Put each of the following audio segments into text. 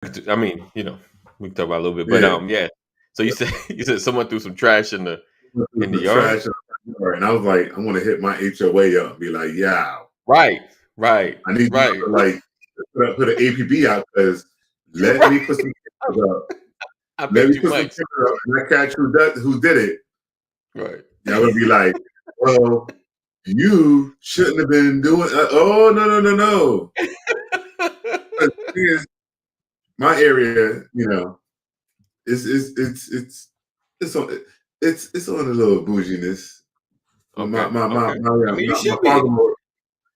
I mean, we can talk about it a little bit, but Yeah. yeah. So you said you said someone threw some trash in the The yard. trash in the yard. And I was like, I want to hit my HOA up and be like, yeah, Right, right, I need you right, to like put an APB out because let right. me put some cameras up. I Let bet me you put some might. cameras up and I catch who did it. Right. Y'all gonna be like, well, you shouldn't have been doing. Oh no. The thing is, my area, it's on it's on a little bouginess. Okay. Okay. I mean, you My should be. father,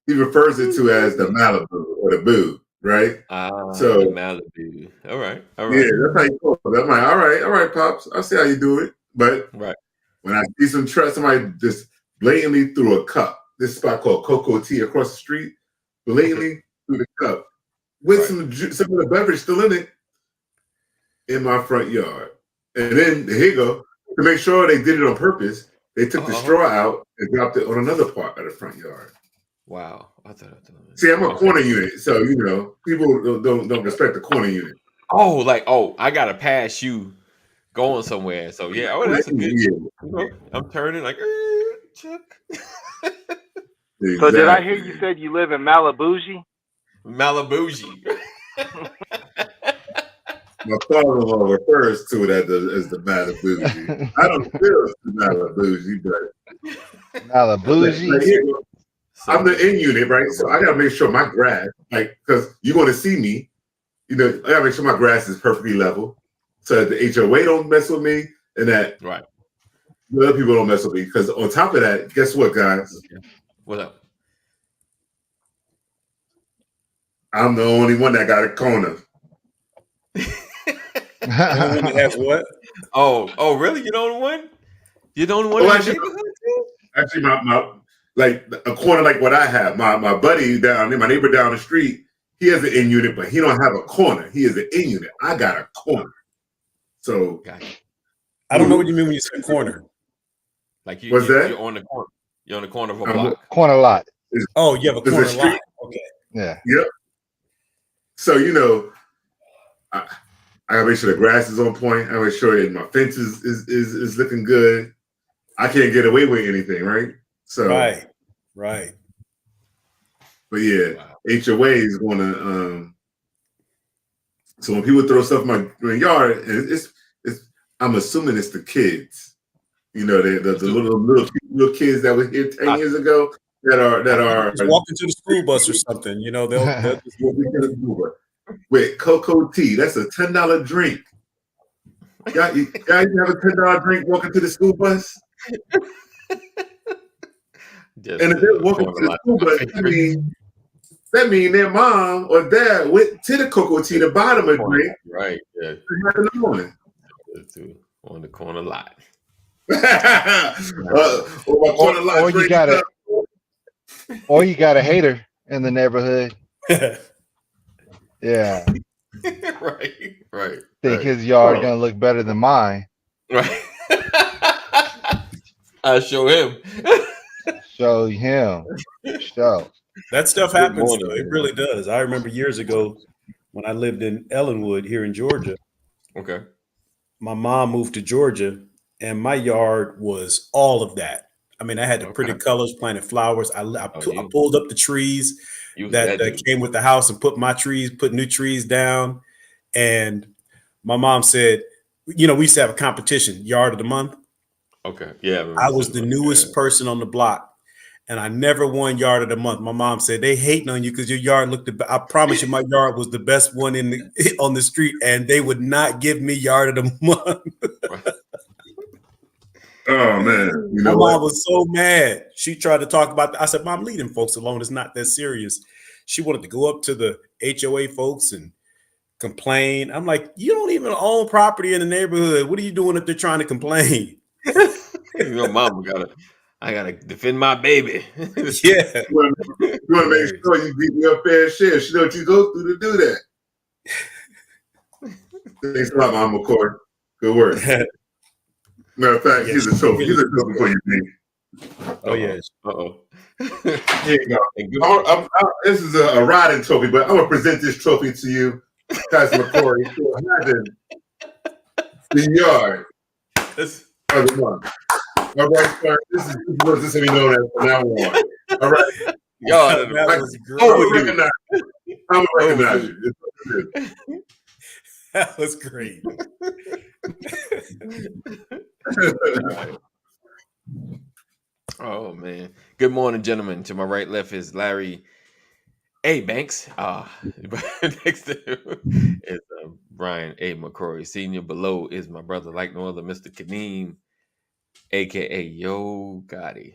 he refers it to as the Malibu or the Boo, right? The So Malibu. All right. All yeah, right. that's how you call it. I'm like, all right, pops. I see how you do it. But Right. when I see somebody just blatantly threw a cup, this spot called Cocoa Tea across the street, blatantly threw the cup with Right. some of the beverage still in my front yard. And then here you go. To make sure they did it on purpose, they took the Uh-huh. straw out and dropped it on another part of the front yard. Wow. I thought. See, I'm a Okay. corner unit, so people don't respect the corner unit. I gotta pass you going somewhere. So yeah. Oh, that's a good. I'm turning like Chuck. So did I hear you Exactly. said you live in Malibu? Malibuji. My father-in-law refers to it as the Malibu. I don't feel it's the Malibu, but Malibu. like, I'm the in unit, right? So I gotta make sure my grass, like, because you're gonna see me, I gotta make sure my grass is perfectly level, so that the HOA don't mess with me, and that Right. the other people don't mess with me. Because on top of that, guess what, guys? What up? I'm the only one that got a corner. That's what? Oh, really? You don't want? You don't want in the neighborhood too? Actually, my like a corner like what I have. My buddy down, my neighbor down the street, he has an in unit, but he don't have a corner. He is an in unit. I got a corner. So I don't know what you mean when you say corner. Like what's that? You're on the corner. You're on the corner of a block. Corner lot. Oh, you have a corner lot. Okay. Yeah. Yep. So I gotta make sure the grass is on point. I gotta make sure that my fence is looking good. I can't get away with anything, right? So right. But yeah, HOA is gonna. So when people throw stuff in my yard, and it's I'm assuming it's the kids. The little kids that were here 10 years ago that are just walking to the school bus or something. They'll just walk into the school bus. With cocoa tea. That's a $10 drink. Guys, you have a $10 drink walking to the school bus? And if they're walking to the school bus, that means their mom or dad went to the cocoa tea to buy them a drink. Right. Yeah. In the morning. On the corner lot. Or you got a hater in the neighborhood. Yeah. Right. Think his yard gonna look better than mine. Right. I show him. Show him. Show. That stuff happens. It really does. I remember years ago when I lived in Ellenwood here in Georgia. Okay. My mom moved to Georgia, and my yard was all of that. I mean, I had the pretty colors, planted flowers. I pulled up the trees that came with the house and put new trees down. And my mom said, we used to have a competition, yard of the month. Okay. Yeah. I was the newest person on the block, and I never won yard of the month. My mom said they hating on you because your yard looked. I promise you, my yard was the best one on the street, and they would not give me yard of the month. Oh man, my mom was so mad. She tried to talk about that. I said, "Mom, leaving folks alone. It's not that serious." She wanted to go up to the HOA folks and complain. I'm like, you don't even own property in the neighborhood. What are you doing if they're trying to complain? Mom, I gotta defend my baby. Yeah. You want to make sure you beat your fair share. She know what you go through to do that. Thanks a lot, Mom McCoy. Good work. Matter of fact, he's a trophy. He's a trophy for you, baby. Oh, yes. Here you go. This is a riding trophy, but I'm going to present this trophy to you Pastor McCory still having the yard of the month. All right, sir. This is what this will be known as from now on. All right. Yard of the month. I'm gonna recognize you. That was great. Oh man. Good morning, gentlemen. To my right, left is Larry A. Banks. Next to him is Brian A. McCrory Sr. Below is my brother, like no other, Mr. Kaneem, aka Yo Gotti.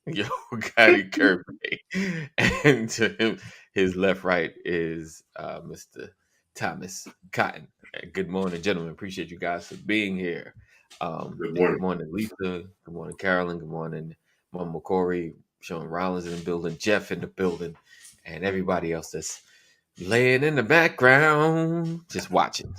Yo Gotti Kirby. And to him, his left right is Mr. Thomas Cotton. Good morning, gentlemen. Appreciate you guys for being here. Good morning, Lisa. Good morning, Carolyn. Good morning, Mama McCory, Sean Rollins in the building, Jeff in the building, and everybody else that's laying in the background, just watching.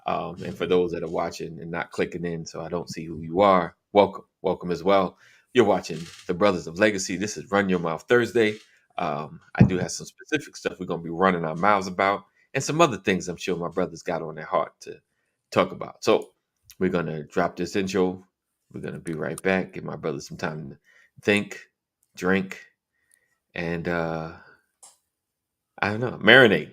And for those that are watching and not clicking in, so I don't see who you are, welcome as well. You're watching the Brothers of Legacy. This is Run Your Mouth Thursday. I do have some specific stuff we're going to be running our mouths about, and some other things I'm sure my brothers got on their heart to talk about. So we're going to drop this intro. We're going to be right back. Give my brothers some time to think, drink, and I don't know, marinate.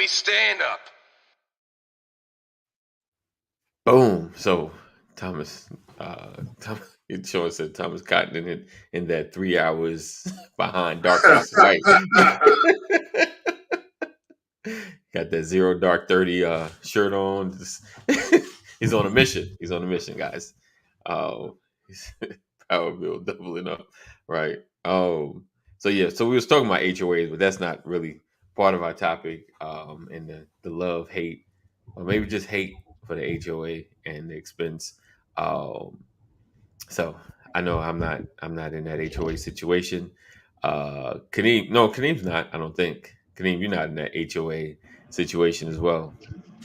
Stand up. Boom. So Thomas Sean said Thomas Cotton in that 3 hours behind darkness. Right. Got that 0 dark 30 shirt on. He's on a mission. He's on a mission, guys. Power bill doubling up. Right. So we was talking about HOAs, but that's not really part of our topic, and the love, hate, or maybe just hate for the HOA and the expense. So I know I'm not in that HOA situation. Kaneem's not. I don't think. Kaneem, you're not in that HOA situation as well.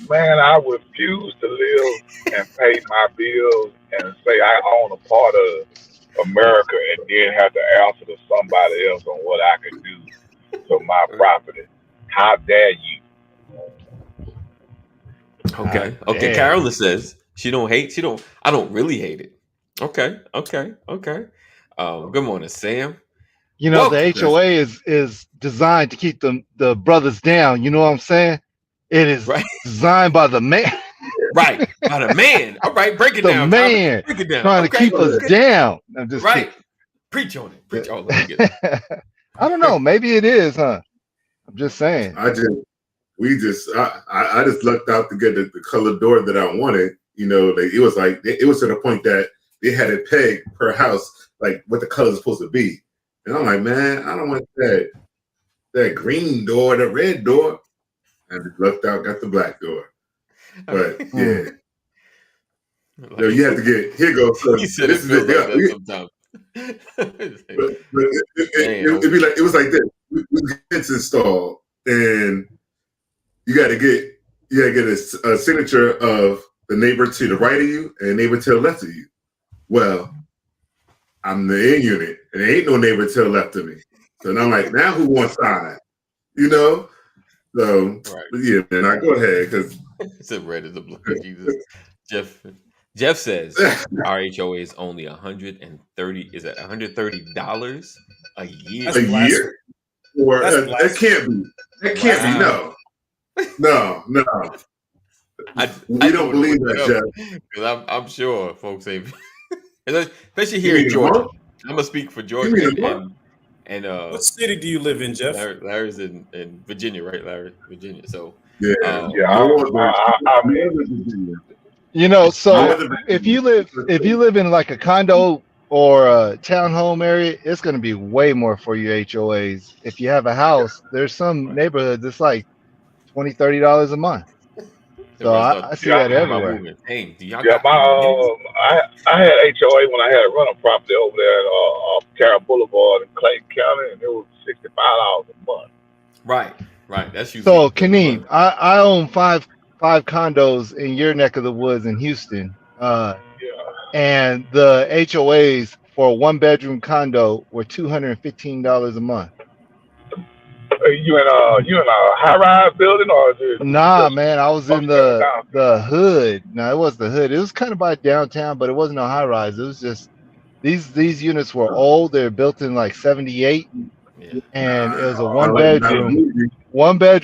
Man, I refuse to live and pay my bills and say I own a part of America and then have to answer to somebody else on what I can do to my property. How dare you? Okay. Carolyn says she don't hate. I don't really hate it. Okay. Good morning, Sam. You know, the HOA is designed to keep the brothers down. You know what I'm saying? It is designed by the man. Right. By the man. All right. Break it down. The man break it down. trying to keep us down. I'm just kidding. Preach on it. Preach on it. I don't know. Maybe it is, huh? I'm just saying. I just lucked out to get the color door that I wanted. You know, it was to the point that they had it pegged per house, like what the color is supposed to be. And I'm like, man, I don't want that green door, the red door. And just lucked out, got the black door. But yeah, you have to get here goes. So he said this is sometimes. It was like this. We get installed, and you got to get a signature of the neighbor to the right of you and the neighbor to the left of you. Well, I'm the in unit, and there ain't no neighbor to the left of me. So now I'm like, now who wants side? You know. So yeah, man, I go ahead because it's a red as a blue. Jesus. Jeff says our HOA is only $130. Is that $130 a year? A year? Or that can't be. That can't be. No. We don't believe that, Jeff. Because I'm sure folks ain't, especially here in Georgia. I'm gonna speak for Georgia. And what city do you live in, Jeff? Larry's in Virginia, right? Larry, Virginia. So I'm in Virginia. You know, so if you live in like a condo or a townhome area, it's going to be way more for your HOAs. If you have a house, there's some neighborhood that's like $20-$30 a month. So I see that everywhere. Hey, do y'all Yeah, I had HOA when I had a rental property over there off Carroll Boulevard in Clayton County, and it was $65 a month. Right. That's usually so. Kaneem, I own five condos in your neck of the woods in Houston. And the HOAs for a 1-bedroom condo were $215 a month. You in a high rise building or is it? Nah, man, I was in the hood. No, it was the hood. It was kind of by downtown, but it wasn't a high rise. It was just these units were old. They were built in like 78, and it was a 1-bedroom, 1 bath,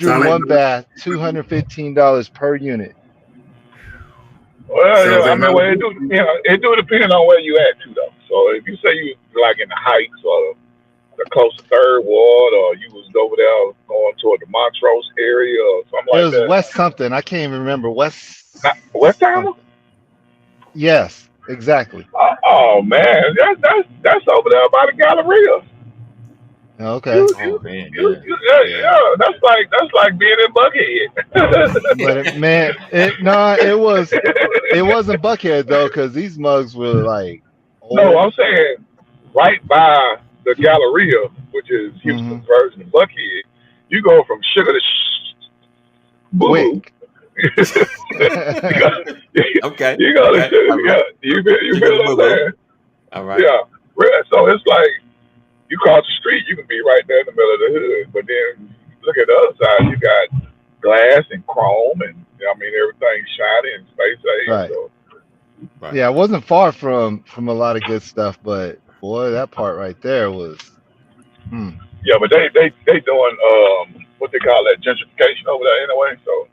$215 per unit. Well, yeah, I mean, it do depend on where you at too, though. So if you say you like in the Heights or the close to Third Ward, or you was over there going toward the Montrose area or something like that. It was West something. I can't even remember. West Town? Yes, exactly. Oh man, that's over there by the Galleria. Okay. Yeah, that's like being in Buckhead. But it wasn't Buckhead though, because these mugs were like old. No, I'm saying right by the Galleria, which is Houston's version of Buckhead. You go from sugar to boo. Okay. You go to sugar. You feel what I'm saying? All right. Yeah. So it's like you cross the street, you can be right there in the middle of the hood. But then look at the other side, you got glass and chrome, and I mean everything's shiny and space age. Right. So. Right. Yeah, it wasn't far from a lot of good stuff, but boy, that part right there was. Yeah, but they doing what they call that gentrification over there anyway. So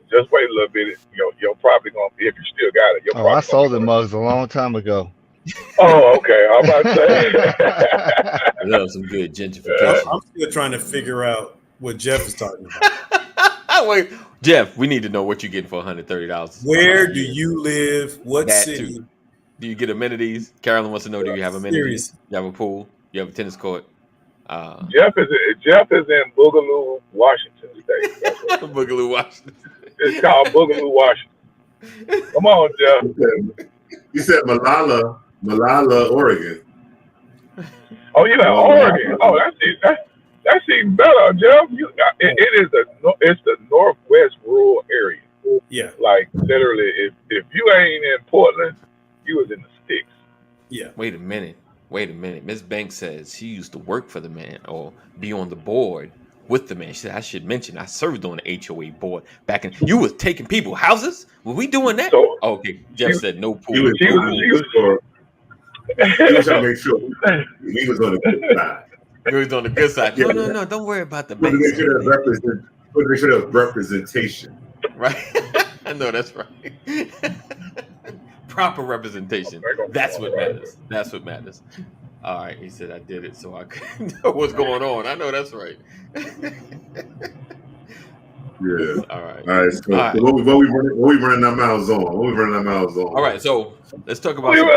just wait a little bit. Your property gonna be, if you still got it. I sold the mugs a long time ago. Oh, okay. I'm about to say. I love some good gentrification. I'm still trying to figure out what Jeff is talking about. Wait, Jeff, we need to know what you're getting for $130. Where do you live? What city? Too. Do you get amenities? Carolyn wants to know, do you have amenities? You have a pool? You have a tennis court? Jeff is in Boogaloo, Washington State. Boogaloo, Washington. It's called Boogaloo, Washington. Come on, Jeff. You said Malala, Oregon. Oh, you know, Oregon. Oh, that's even better, Jeff. It's the northwest rural area. Yeah. Like literally, if you ain't in Portland, you was in the sticks. Yeah. Wait a minute. Ms. Banks says she used to work for the man or be on the board with the man. She said, I should mention I served on the HOA board back in. You was taking people houses? Were we doing that? So, okay. Jeff said no pool. He was trying to make sure he was on the good side. He was on the good side. No. Don't worry about the bank. They should have representation. Right. I know that's right. Proper representation. That's what matters. All right. He said I did it so I could know what's going on. I know that's right. Yeah. All right. All right. So what we running our mouths on? All right. So let's talk about. Tell them,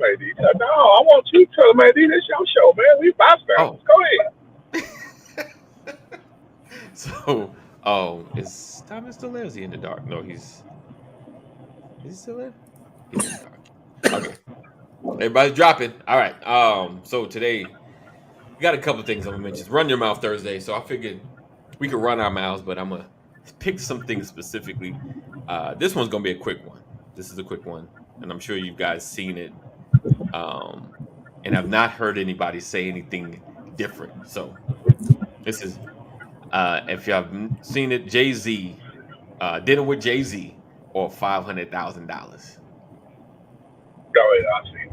AD. No, I want you to tell them, AD. This your show, man. We bystanders. Go ahead. So, is Thomas still there? Is he in the dark? No, is he still there? He's in the dark. Okay. Everybody's dropping. All right. So today we got a couple of things I'm gonna mention. It's Run Your Mouth Thursday, so I figured we could run our mouths, but I'm gonna pick some things specifically. This one's gonna be a quick one. This is a quick one, and I'm sure you guys seen it. And I've not heard anybody say anything different. So this is if you haven't seen it, Jay-Z, dinner with Jay-Z or $500,000. Oh, yeah, I've seen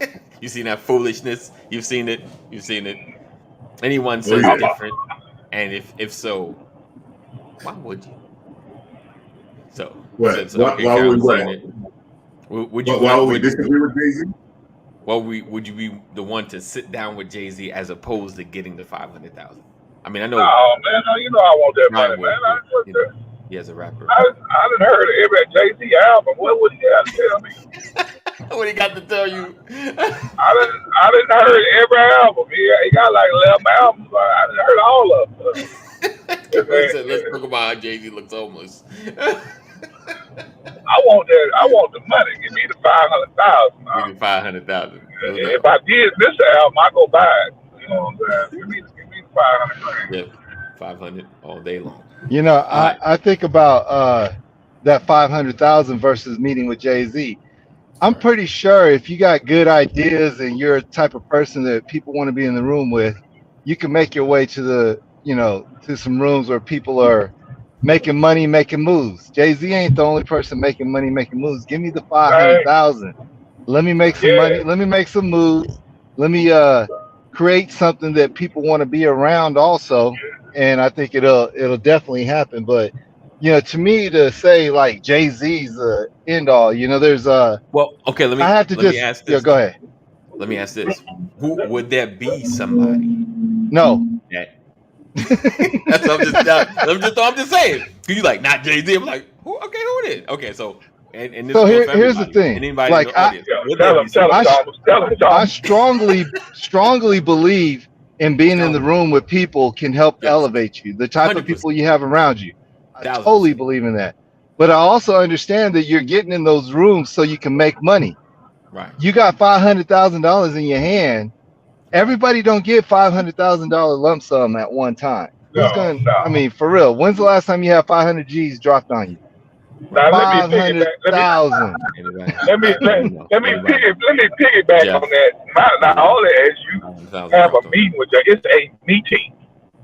that. You seen that foolishness? You've seen it. Anyone says different, and if so, why would you? So what? Why would we disagree with Jay-Z? Well, would you be the one to sit down with Jay-Z as opposed to getting the $500,000? I mean, I know. Oh man, you know I want that money, man. He as a rapper. I didn't heard every Jay-Z album. What would he have to tell me? What he got to tell you? I didn't heard every album. He got like 11 albums. I didn't heard all of them. Said, let's talk about how Jay-Z looks homeless. I want the money. Give me the 500,000. Give me 500,000. If I did this album, I go buy it. You know what I'm saying? Give me 500 grand. Yep, 500 all day long. You know, I think about that 500,000 versus meeting with Jay-Z. I'm pretty sure if you got good ideas and you're a type of person that people want to be in the room with, you can make your way to to some rooms where people are making money, making moves. Jay-Z ain't the only person making money, making moves. Give me the 500,000. Let me make some money. Let me make some moves. Let me create something that people want to be around also. And I think it'll definitely happen. But to me, to say like Jay-Z's end all, there's well, okay. Let me ask this. Yeah, go ahead. Let me ask this: who would there be somebody? No. That's what I'm just saying. You like not Jay-Z? I'm like, who? Okay, who it is? Okay, so and this here's the thing. Anybody like in the audience, I strongly believe in being in the room with people can help elevate you. The type 100%. Of people you have around you. I totally believe in that. But I also understand that you're getting in those rooms so you can make money. Right. You got $500,000 in your hand. Everybody don't get $500,000 lump sum at one time. I mean, for real. When's the last time you had 500 G's dropped on you? 500,000. Let me piggyback on that. Not only as you have a meeting with you, it's a meeting.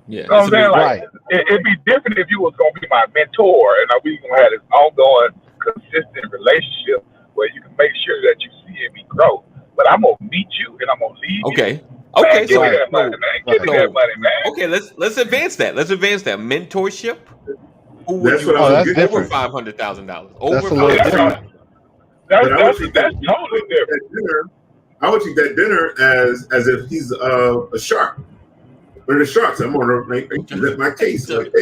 Yeah, you know what I'm saying? Like, it'd be different if you was gonna be my mentor and we gonna have this ongoing, consistent relationship where you can make sure that you see me grow. But I'm gonna meet you and I'm gonna lead you. Okay. Man, give me that money, man. Give me that money, man. Okay, let's advance that. Mentorship. Who would you over $500,000? Over $500,000. That's totally different. I would treat that dinner as if he's a shark. But the sharks, I'm gonna make my case. But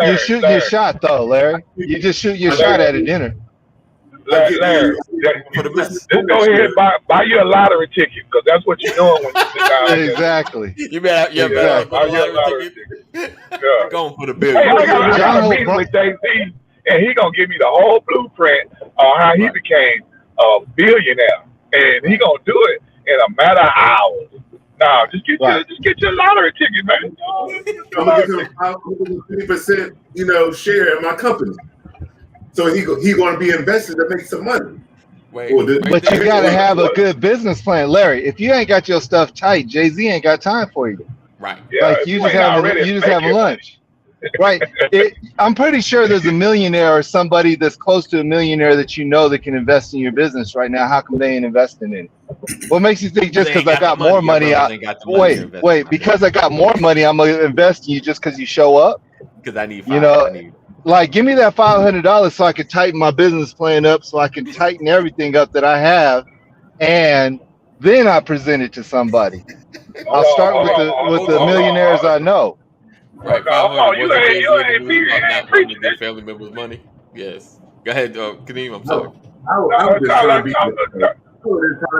you shoot your shot though, Larry. You just shoot your shot at a dinner. Larry, just go ahead and buy you a lottery ticket because that's what you're doing when you sit down. Exactly. You better buy a lottery ticket. Going for the bill. Hey, I got a meeting with Jay-Z, and he gonna give me the whole blueprint on how he became a billionaire, and he gonna do it in a matter of hours. Nah, just get your lottery ticket, man. I'm gonna give him 50%, share in my company. So he going to be invested to make some money. But you got to have a good business plan, Larry. If you ain't got your stuff tight, Jay-Z ain't got time for you. Right. Yeah, like you just having lunch. Right. I'm pretty sure there's a millionaire or somebody that's close to a millionaire that that can invest in your business right now. How come they ain't investing in it? What makes you think just because I got more money? Wait, because I got more money, I'm gonna invest in you just because you show up? Because I need like give me that $500 so I can tighten my business plan up, so I can tighten everything up that I have, and then I present it to somebody. I'll start with the millionaires I know. Right, you ain't preaching their family members' money. Yes. Go ahead, Kadeem. I'm sorry. I was just trying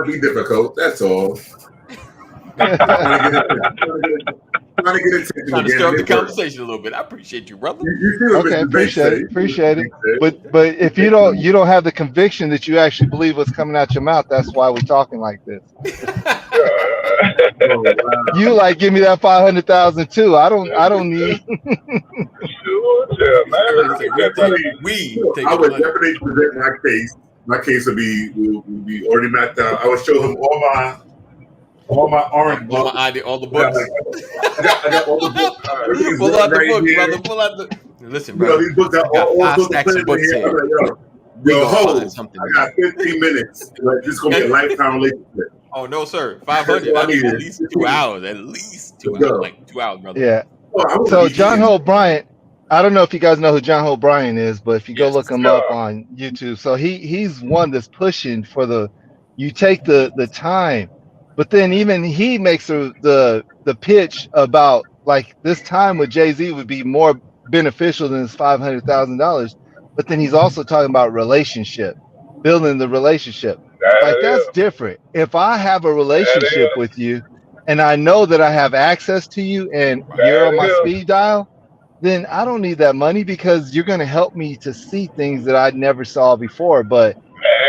to be difficult. That's all. Trying to get attention. Trying to start the conversation a little bit. I appreciate you, brother. Okay, appreciate it. But if you don't have the conviction that you actually believe what's coming out your mouth, that's why we're talking like this. You like give me that 500,000 too. I don't need. Sure, man. I would definitely present my case. My case will be already mapped out. I would show him all my orange books. All the books. I got all the books. Pull out the book, brother. Pull out the. Listen, bro. These books are all books stacks of books here. I got 15 minutes. This is gonna be a lifetime relationship. Oh no, sir. 500. I need at least 2 hours. At least 2 hours. Like 2 hours, brother. Yeah. So John Hope Bryant. I don't know if you guys know who John Hope Bryant is, but if you go look him up on YouTube, so he's one that's pushing for you take the time, but then even he makes the pitch about like this time with Jay-Z would be more beneficial than his $500,000, but then he's also talking about relationship. building the relationship. Like that's different. If I have a relationship with you and I know that I have access to you and you're on my speed dial, then I don't need that money because you're going to help me to see things that I never saw before. But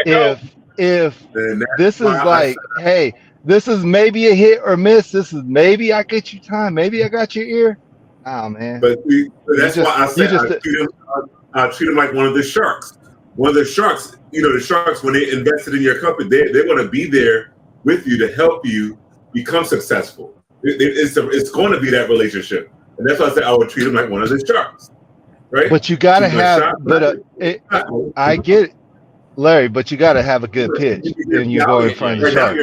if this is like, hey, this is maybe a hit or miss, this is maybe I get you time, maybe I got your ear. Oh man. But that's why I say I treat them like one of the sharks. One of the sharks, the sharks, when they invested in your company, they're going to be there with you to help you become successful. It's going to be that relationship. And that's why I say I would treat them like one of the sharks. Right? But you got to have, I get it, Larry, but you got to have a good pitch. Then you go in front of the shark.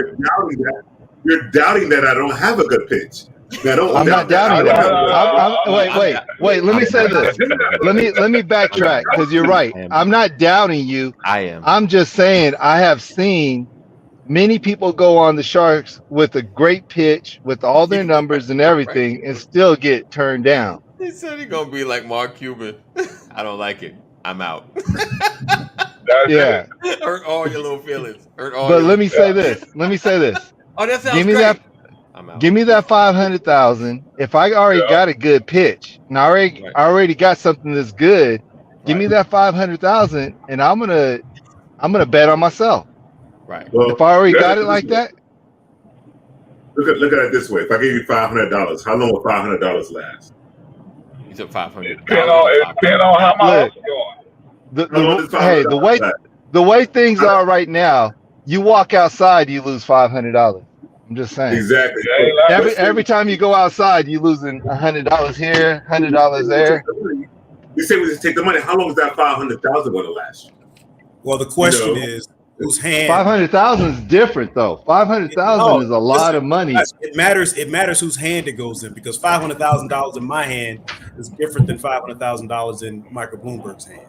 You're doubting that I don't have a good pitch. I'm not doubting that. Wait. Let me say this. Let me backtrack because you're right. I'm not doubting you. I am. I'm just saying I have seen many people go on the Sharks with a great pitch, with all their numbers and everything, and still get turned down. He said he's gonna be like Mark Cuban. I don't like it. I'm out. Yeah. Hurt all your little feelings. But let me say this. Oh, that sounds great. Give me that 500,000. If I already got a good pitch and I already got something that's good, give me that 500,000, and I'm gonna bet on myself. Right. Well, if I already got it like that. Look at it this way. If I give you $500, how long will $500 last? You took $500. Depend on how much going. The way things are right now, you walk outside, you lose $500. I'm just saying. Exactly. Every time you go outside, you losing $100 here, $100 there. You say we just take the money. How long is that 500,000 going to last? Well, the question is whose hand. 500,000 is different though. 500,000 is a lot of money. It matters. It matters whose hand it goes in because $500,000 in my hand is different than $500,000 in Michael Bloomberg's hand.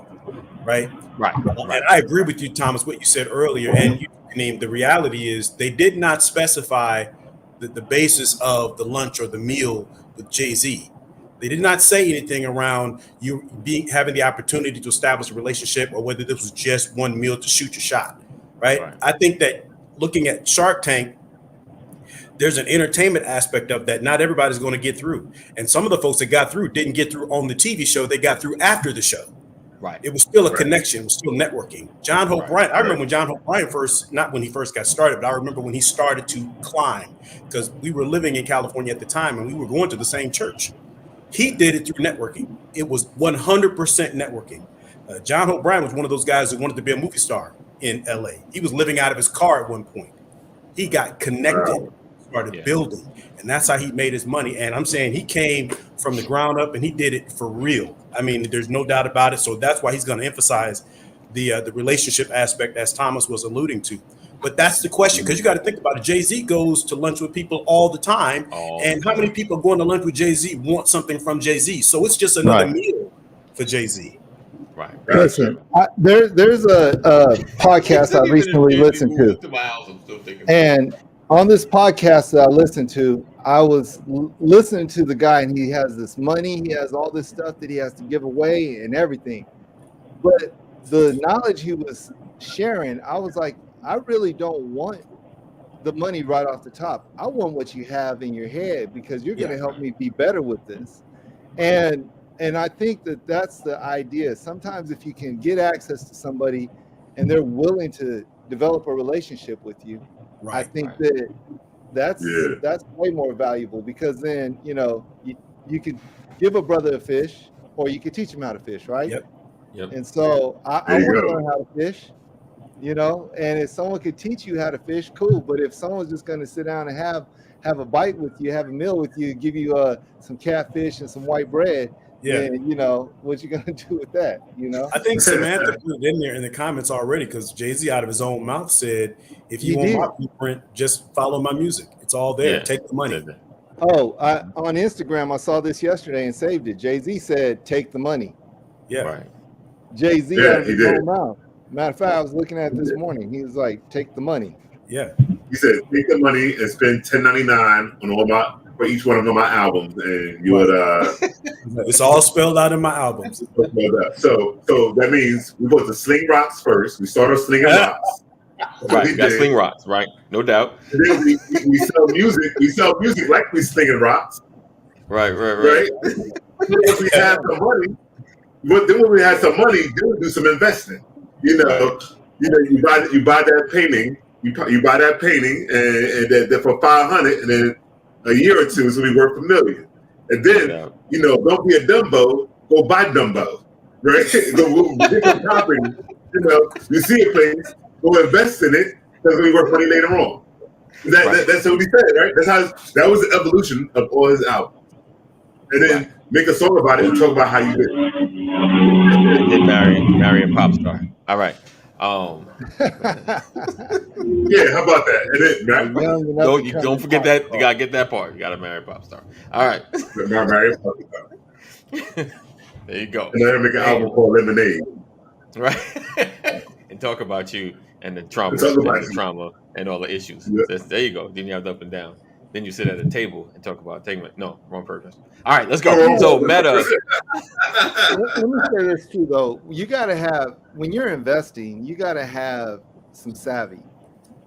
Right. And I agree with you, Thomas, what you said earlier. And you named the reality is they did not specify the basis of the lunch or the meal with Jay-Z. They did not say anything around you having the opportunity to establish a relationship or whether this was just one meal to shoot your shot. Right. I think that looking at Shark Tank, there's an entertainment aspect of that. Not everybody's going to get through. And some of the folks that got through didn't get through on the TV show. They got through after the show. Right. It was still a connection. It was still networking. John Hope Bryant, I remember when John Hope Bryant not when he first got started, but I remember when he started to climb because we were living in California at the time and we were going to the same church. He did it through networking. It was 100% networking. John Hope Bryant was one of those guys who wanted to be a movie star in LA. He was living out of his car at one point. He got connected, started building, and that's how he made his money. And I'm saying he came from the ground up and he did it for real. I mean, there's no doubt about it. So that's why he's going to emphasize the relationship aspect, as Thomas was alluding to. But that's the question, because you got to think about it. Jay-Z goes to lunch with people all the time. And how many people going to lunch with Jay-Z want something from Jay-Z? So it's just another meal for Jay-Z. Right. Listen, there's a podcast I recently listened to. And on this podcast that I listened to, I was listening to the guy, and he has this money. He has all this stuff that he has to give away and everything. But the knowledge he was sharing, I was like, I really don't want the money right off the top. I want what you have in your head because you're going to help me be better with this. And I think that that's the idea. Sometimes if you can get access to somebody and they're willing to develop a relationship with you, I think that's way more valuable because then, you could give a brother a fish or you could teach him how to fish, right? Yep. And so I want to learn how to fish, and if someone could teach you how to fish, cool. But if someone's just going to sit down and have a bite with you, have a meal with you, give you some catfish and some white bread, then, what you going to do with that, I think Samantha put it in there in the comments already because Jay-Z out of his own mouth said, if you want my blueprint, just follow my music. It's all there. Take the money. Oh, on Instagram, I saw this yesterday and saved it. Jay-Z said, take the money. Yeah. Right. Jay-Z out of his own mouth. Matter of fact, I was looking at it this morning. He was like, take the money. Yeah. He said, take the money and spend $10.99 on all my for each one of my albums, and you would. It's all spelled out in my albums. So that means we go to sling rocks first. We start off slinging rocks. Right, we got sling rocks, right? No doubt. And then we sell music. We sell music like we slinging rocks. Right. Once we have some money, then when we have some money, then we do some investing. You buy that painting. You buy that painting, and then for $500, and then a year or two, so we worth $1 million. And then don't be a Dumbo. Go buy Dumbo, right? Go get some property. You see a place, go invest in it, because we worth money later on. That's what we said, right? That was the evolution of all his albums. And then make a song about it and talk about how you did. Get marry a pop star. All right. Yeah, how about that? And then don't forget that. You gotta get that part. You gotta marry a pop star. All right. Marry a pop star. There you go. And then make an album called Lemonade. Right. And talk about you and the trauma and all the issues. Yeah. There you go. Then you have the up and down. Then you sit at a table and talk about no, wrong person. All right, let's go. So Meta. Let me say this too, though. You got to have, when you're investing, you got to have some savvy,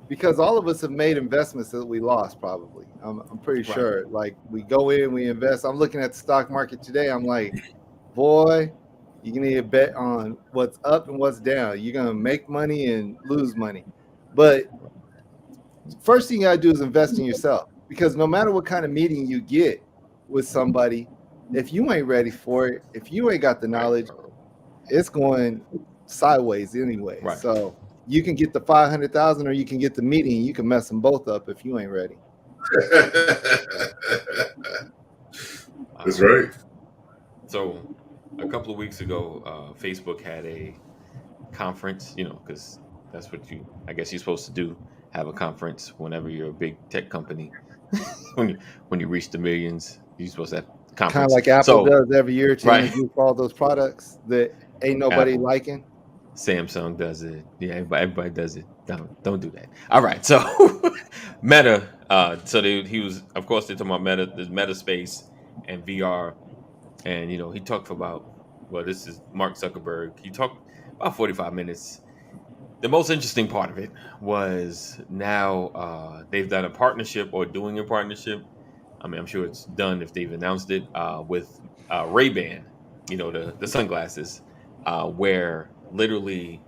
because all of us have made investments that we lost. Probably, I'm pretty sure. Like, we go in, we invest. I'm looking at the stock market today. I'm like, boy, you can need to bet on what's up and what's down. You're gonna make money and lose money, but first thing you gotta do is invest in yourself. Because no matter what kind of meeting you get with somebody, if you ain't ready for it, if you ain't got the knowledge, it's going sideways anyway. Right. So you can get the 500,000 or you can get the meeting. You can mess them both up if you ain't ready. That's right. So a couple of weeks ago, Facebook had a conference, because that's what I guess you're supposed to do, have a conference whenever you're a big tech company. when you reach the millions, you're supposed to have conference. Kind of like Apple does every year to introduce all those products that ain't nobody Apple, liking. Samsung does it. Yeah, everybody does it. Don't do that. All right, so Meta. He was, of course, they're talking about Meta, the Meta space and VR, and he talked for about. Well, this is Mark Zuckerberg. He talked about 45 minutes. The most interesting part of it was now they've done a partnership or doing a partnership. I mean, I'm sure it's done if they've announced it with Ray-Ban, the sunglasses, where literally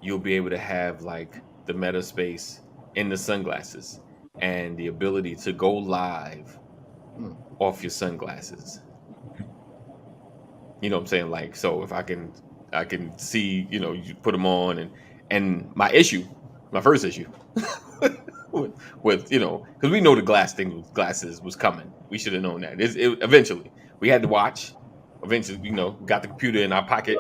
you'll be able to have like the meta space in the sunglasses and the ability to go live off your sunglasses. You know what I'm saying? Like, so if I can see, you put them on and my first issue with because we know the glasses was coming. We should have known that. Eventually we had to watch. Eventually, got the computer in our pocket.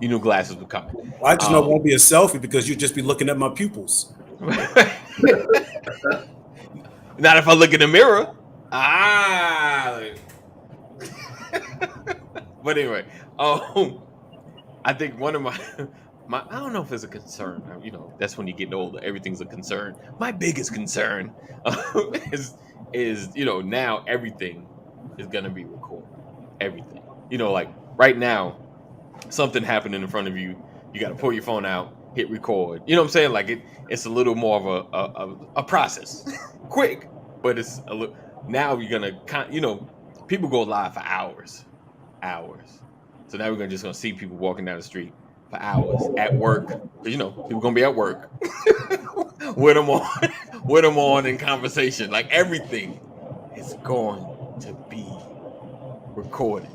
You knew glasses were coming. Well, I just know it won't be a selfie because you'd just be looking at my pupils. Not if I look in the mirror. But anyway, I think one of my I don't know if it's a concern. That's when you get older, everything's a concern. My biggest concern is now everything is gonna be recorded. Everything. Like right now, something happened in front of you. You got to pull your phone out, hit record. You know what I'm saying? Like it's a little more of a process, quick, but it's a little. Now you're gonna people go live for hours. So now we're just gonna see people walking down the street for hours at work, because people gonna be at work with them on in conversation. Like everything is going to be recorded.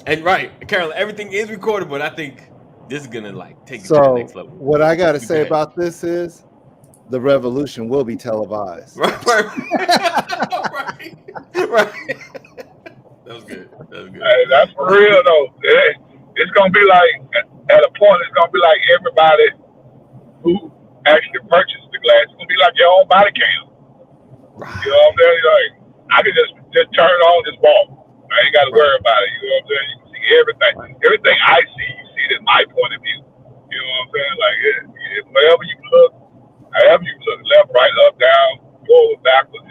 And Carolyn, everything is recorded, but I think this is gonna take it to the next level. What I gotta say about this is the revolution will be televised. Right. That was good. Hey, that's for real though. It's gonna be like at a point. It's gonna be like everybody who actually purchased the glass. It's gonna be like your own body cam. Right. You know what I'm saying? Like I can just turn it on, just walk. I ain't got to worry about it. You know what I'm saying? You can see everything. Everything I see, you see it in my point of view. You know what I'm saying? Like wherever you look, left, right, up, down, forward, backwards,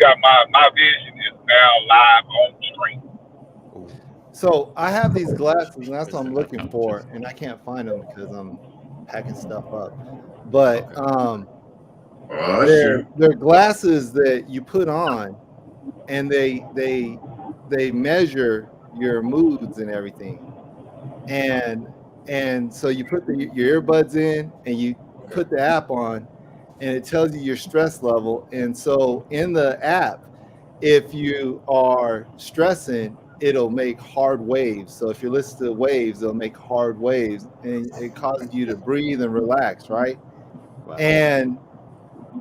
got my vision is now live on the screen. So I have these glasses, and that's what I'm looking for, and I can't find them because I'm packing stuff up. But they're glasses that you put on, and they measure your moods and everything. And so you put your earbuds in, and you put the app on, and it tells you your stress level. And so in the app, if you are stressing, it'll make hard waves. So if you listen to waves, it'll make hard waves, and it causes you to breathe and relax, right? Wow. And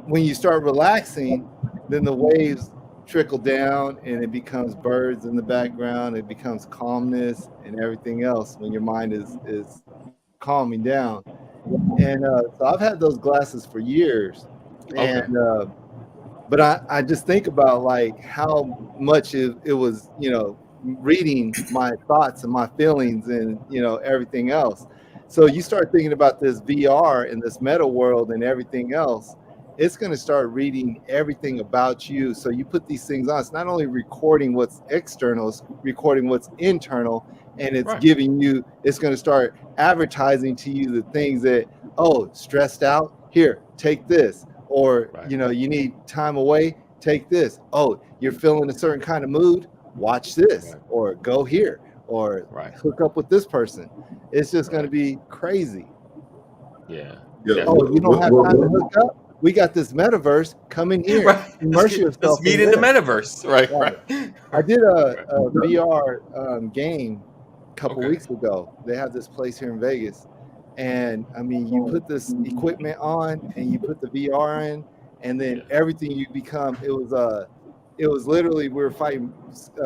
when you start relaxing, then the waves trickle down, and it becomes birds in the background. It becomes calmness and everything else when your mind is calming down. And so I've had those glasses for years, and but I just think about like how much it was, reading my thoughts and my feelings and, everything else. So you start thinking about this VR and this meta world and everything else, it's going to start reading everything about you. So you put these things on, it's not only recording what's external, it's recording what's internal, and it's giving you, it's going to start advertising to you the things that, stressed out, here, take this. Or, you need time away, take this. Oh, you're feeling a certain kind of mood, watch this, or go here, or hook up with this person. It's just going to be crazy. Yeah. Oh, you don't have time to hook up? We got this metaverse. Come in here. Immerse yourself. Let's meet in the metaverse. Right. I did a VR game a couple weeks ago. They have this place here in Vegas. And I mean, you put this equipment on, and you put the VR in, and then everything you become. It was literally, we were fighting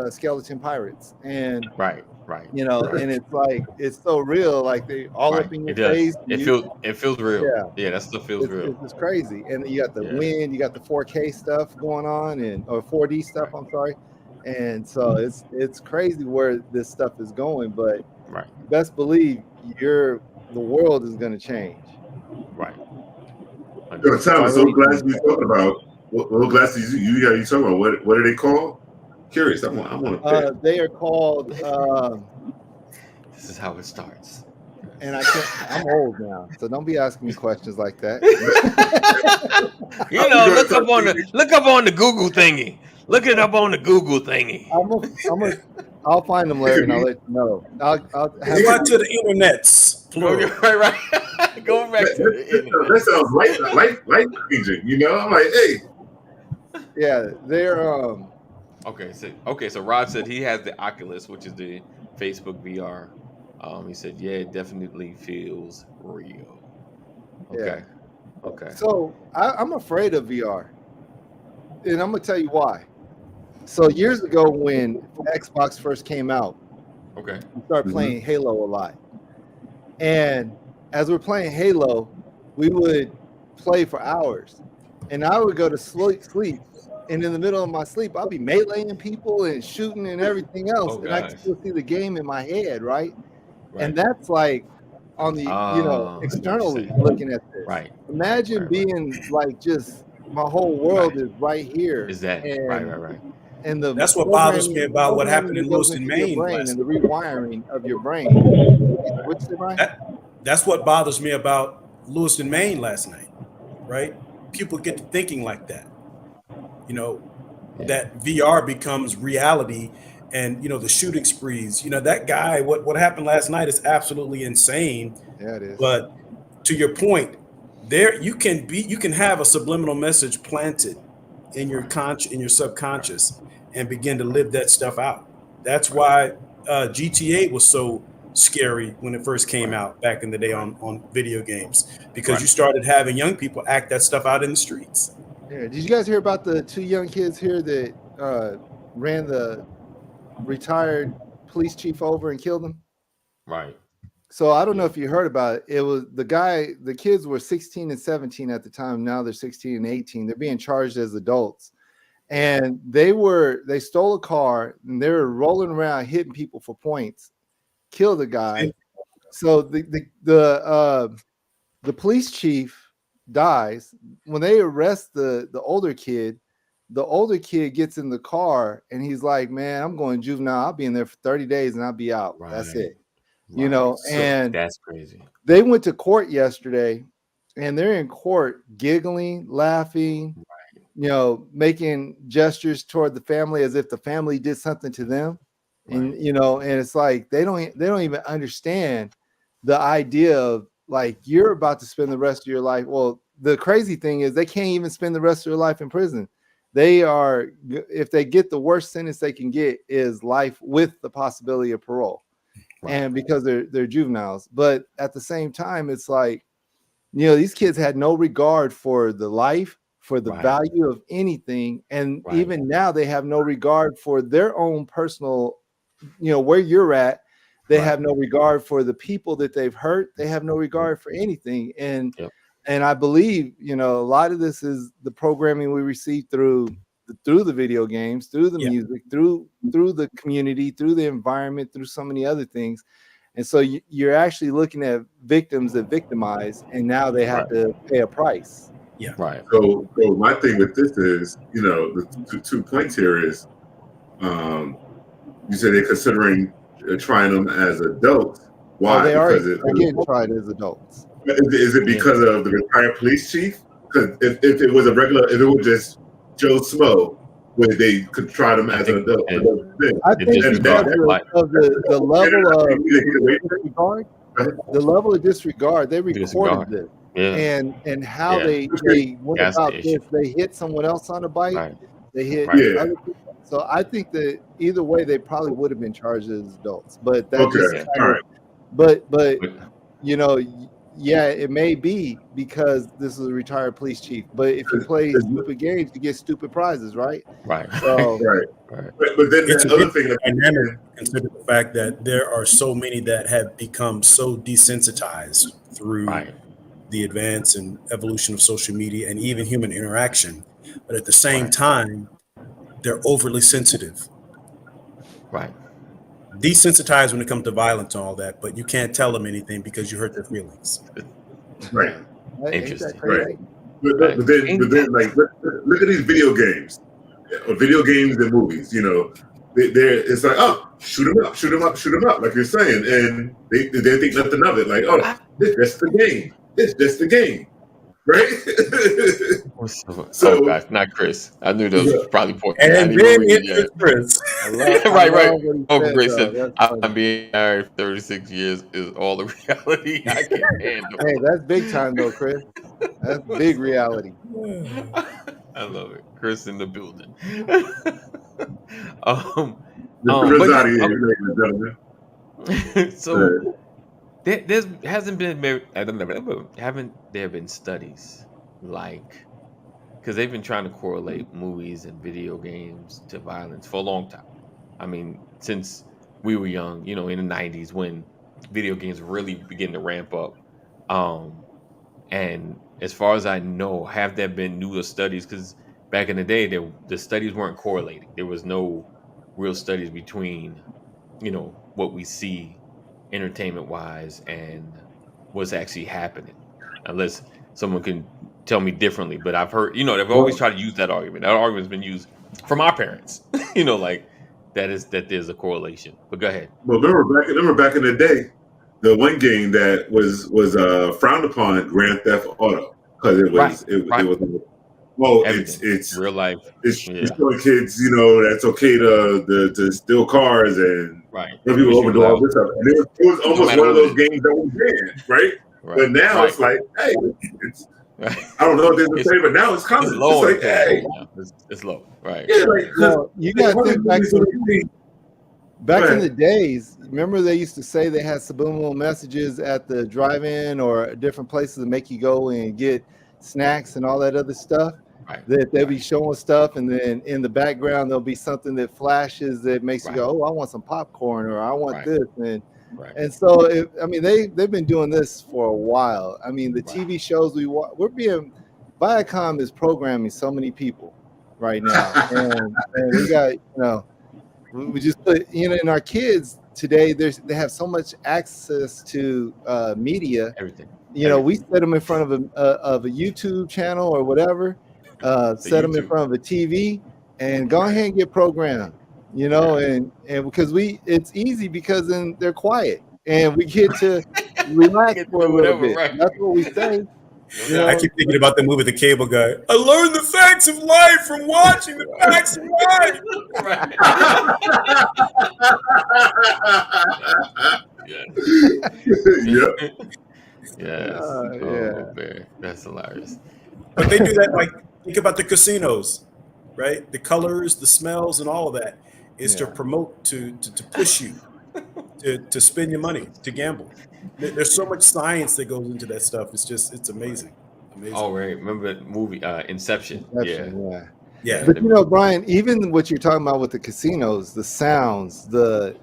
skeleton pirates, and and it's like, it's so real, like they all up in your face. It feels real. Yeah, that stuff feels real. It's crazy, and you got the wind, you got the 4K stuff going on, or 4D stuff. I'm sorry, and so it's crazy where this stuff is going, but best believe the world is going to change. Right. Tom, so glasses you talking about? What glasses you talking about? What are they called? Curious. I want to. They are called. This is how it starts. And I'm old now, so don't be asking me questions like that. Look up on the Google thingy. Look it up on the Google thingy. I'll find them later, and I'll let you know. I'll go out to the internets. Right. Go back to the internet. That sounds life changing. I'm like, hey. Yeah, they're So Rod said he has the Oculus, which is the Facebook VR. He said, it definitely feels real. Okay. Yeah. Okay. So I'm afraid of VR, and I'm gonna tell you why. So years ago, when Xbox first came out, we started playing Halo a lot. And as we're playing Halo, we would play for hours. And I would go to sleep. And in the middle of my sleep, I'll be meleeing people and shooting and everything else. And I can still see the game in my head, right? And that's like on the, externally looking at this. Right. Imagine being like, just my whole world is right here. Is that right. And that's what bothers me about what happened in Lewiston, Maine, and the rewiring of your brain. That's what bothers me about Lewiston, Maine last night, right? People get to thinking like that, that VR becomes reality, and the shooting sprees. That guy. What happened last night is absolutely insane. Yeah, it is. But to your point, you can have a subliminal message planted in your subconscious, and begin to live that stuff out. That's why GTA was so scary when it first came out back in the day on video games, because you started having young people act that stuff out in the streets. Yeah. Did you guys hear about the two young kids here that ran the retired police chief over and killed him? Right. So I don't know if you heard about it. It was the kids were 16 and 17 at the time. Now they're 16 and 18. They're being charged as adults. And they stole a car, and they were rolling around hitting people for points, killed a guy. So the police chief dies. When they arrest the older kid, the older kid gets in the car and he's like, man, I'm going juvenile. I'll be in there for 30 days and I'll be out. That's it. You know, and that's crazy. They went to court yesterday and they're in court giggling, laughing, you know, making gestures toward the family as if the family did something to them. And you know, and it's like they don't even understand the idea of like you're about to spend the rest of your life. Well, the crazy thing is they can't even spend the rest of their life in prison. They are, if they get the worst sentence they can get is life with the possibility of parole. And because they're juveniles. But at the same time, it's like, you know, these kids had no regard for the life, for the value of anything. And even now they have no regard for their own personal, you know, where you're at. They have no regard for the people that they've hurt. They have no regard for anything. And I believe, you know, a lot of this is the programming we receive through the video games, through the music, through the community, through the environment, through so many other things. And so you're actually looking at victims that victimize, and now they have to pay a price. So my thing with this is, you know, the two points here is, you said they're considering trying them as adults. Why? They are getting tried as adults. Is it because of the retired police chief? Because if it was a regular, if it was just Joe Smo, where they could try them as an adult. I think because of the level of disregard, they recorded this. And how they went about this, they hit someone else on a bike, they hit other people. So I think that either way, they probably would have been charged as adults. But but you know, yeah, it may be because this is a retired police chief. But if you play stupid games, you get stupid prizes, right? So, But then it's the other thing that dynamic, consider the fact that there are so many that have become so desensitized through the advance and evolution of social media and even human interaction. But at the same time, they're overly sensitive. Desensitized when it comes to violence and all that, but you can't tell them anything because you hurt their feelings. Interesting. But then, like, look at these video games, and movies. You know, it's like, oh, shoot them up, like you're saying, and they think nothing of it. Like, oh, this just the game. It's just the game, right? So, gosh, not Chris. I knew those was probably poor. And then it's Chris. Right. Oh, Chris said, I'm being married for 36 years is all the reality I can handle. Hey, that's big time though, Chris. That's big reality. I love it. Chris in the building. So there hasn't there been studies like, because they've been trying to correlate movies and video games to violence for a long time. I mean, since we were young, you know, in the 90s when video games really began to ramp up. And as far as I know, have there been newer studies? Because back in the day, the studies weren't correlating. There was no real studies between, you know, what we see entertainment-wise and what's actually happening. Unless someone can tell me differently. But I've heard, you know, they've always tried to use that argument. That argument's been used from our parents, you know, like that there's a correlation. But go ahead. Well, remember back in the day, the one game that was frowned upon, Grand Theft Auto, because it was well, it's real life. It's showing kids, you know, that's okay to steal cars and people overdo all this stuff. And it was almost one of those games that was banned, right? But now it's like, hey, it's I don't know if it's the same, but now it's coming. It's low. It's like, hey, it's low, right? Yeah, like, you got to think back in the days. Remember, they used to say they had subliminal messages at the drive-in or different places to make you go and get snacks and all that other stuff. That they'll be showing stuff, and then in the background there'll be something that flashes that makes you go, "Oh, I want some popcorn," or "I want this," and so I mean they've been doing this for a while. I mean the TV shows Viacom is programming so many people right now, and we got, you know, we just put, you know, in our kids today they have so much access to media, everything. You know, we set them in front of a YouTube channel or whatever. set them in front of a TV, and go ahead and get programmed. You know, and because it's easy because then they're quiet and we get to relax for a little bit. Right. That's what we say. You know? I keep thinking about the movie The Cable Guy. I learned the facts of life from watching the facts of life. Right. Yes. Oh, man. That's hilarious. But they do that, like, think about the casinos, right? The colors, the smells, and all of that is to promote, to push you, to spend your money, to gamble. There's so much science that goes into that stuff. It's amazing. Oh, right. Remember the movie Inception? Yeah. But you know, Brian, even what you're talking about with the casinos, the sounds, the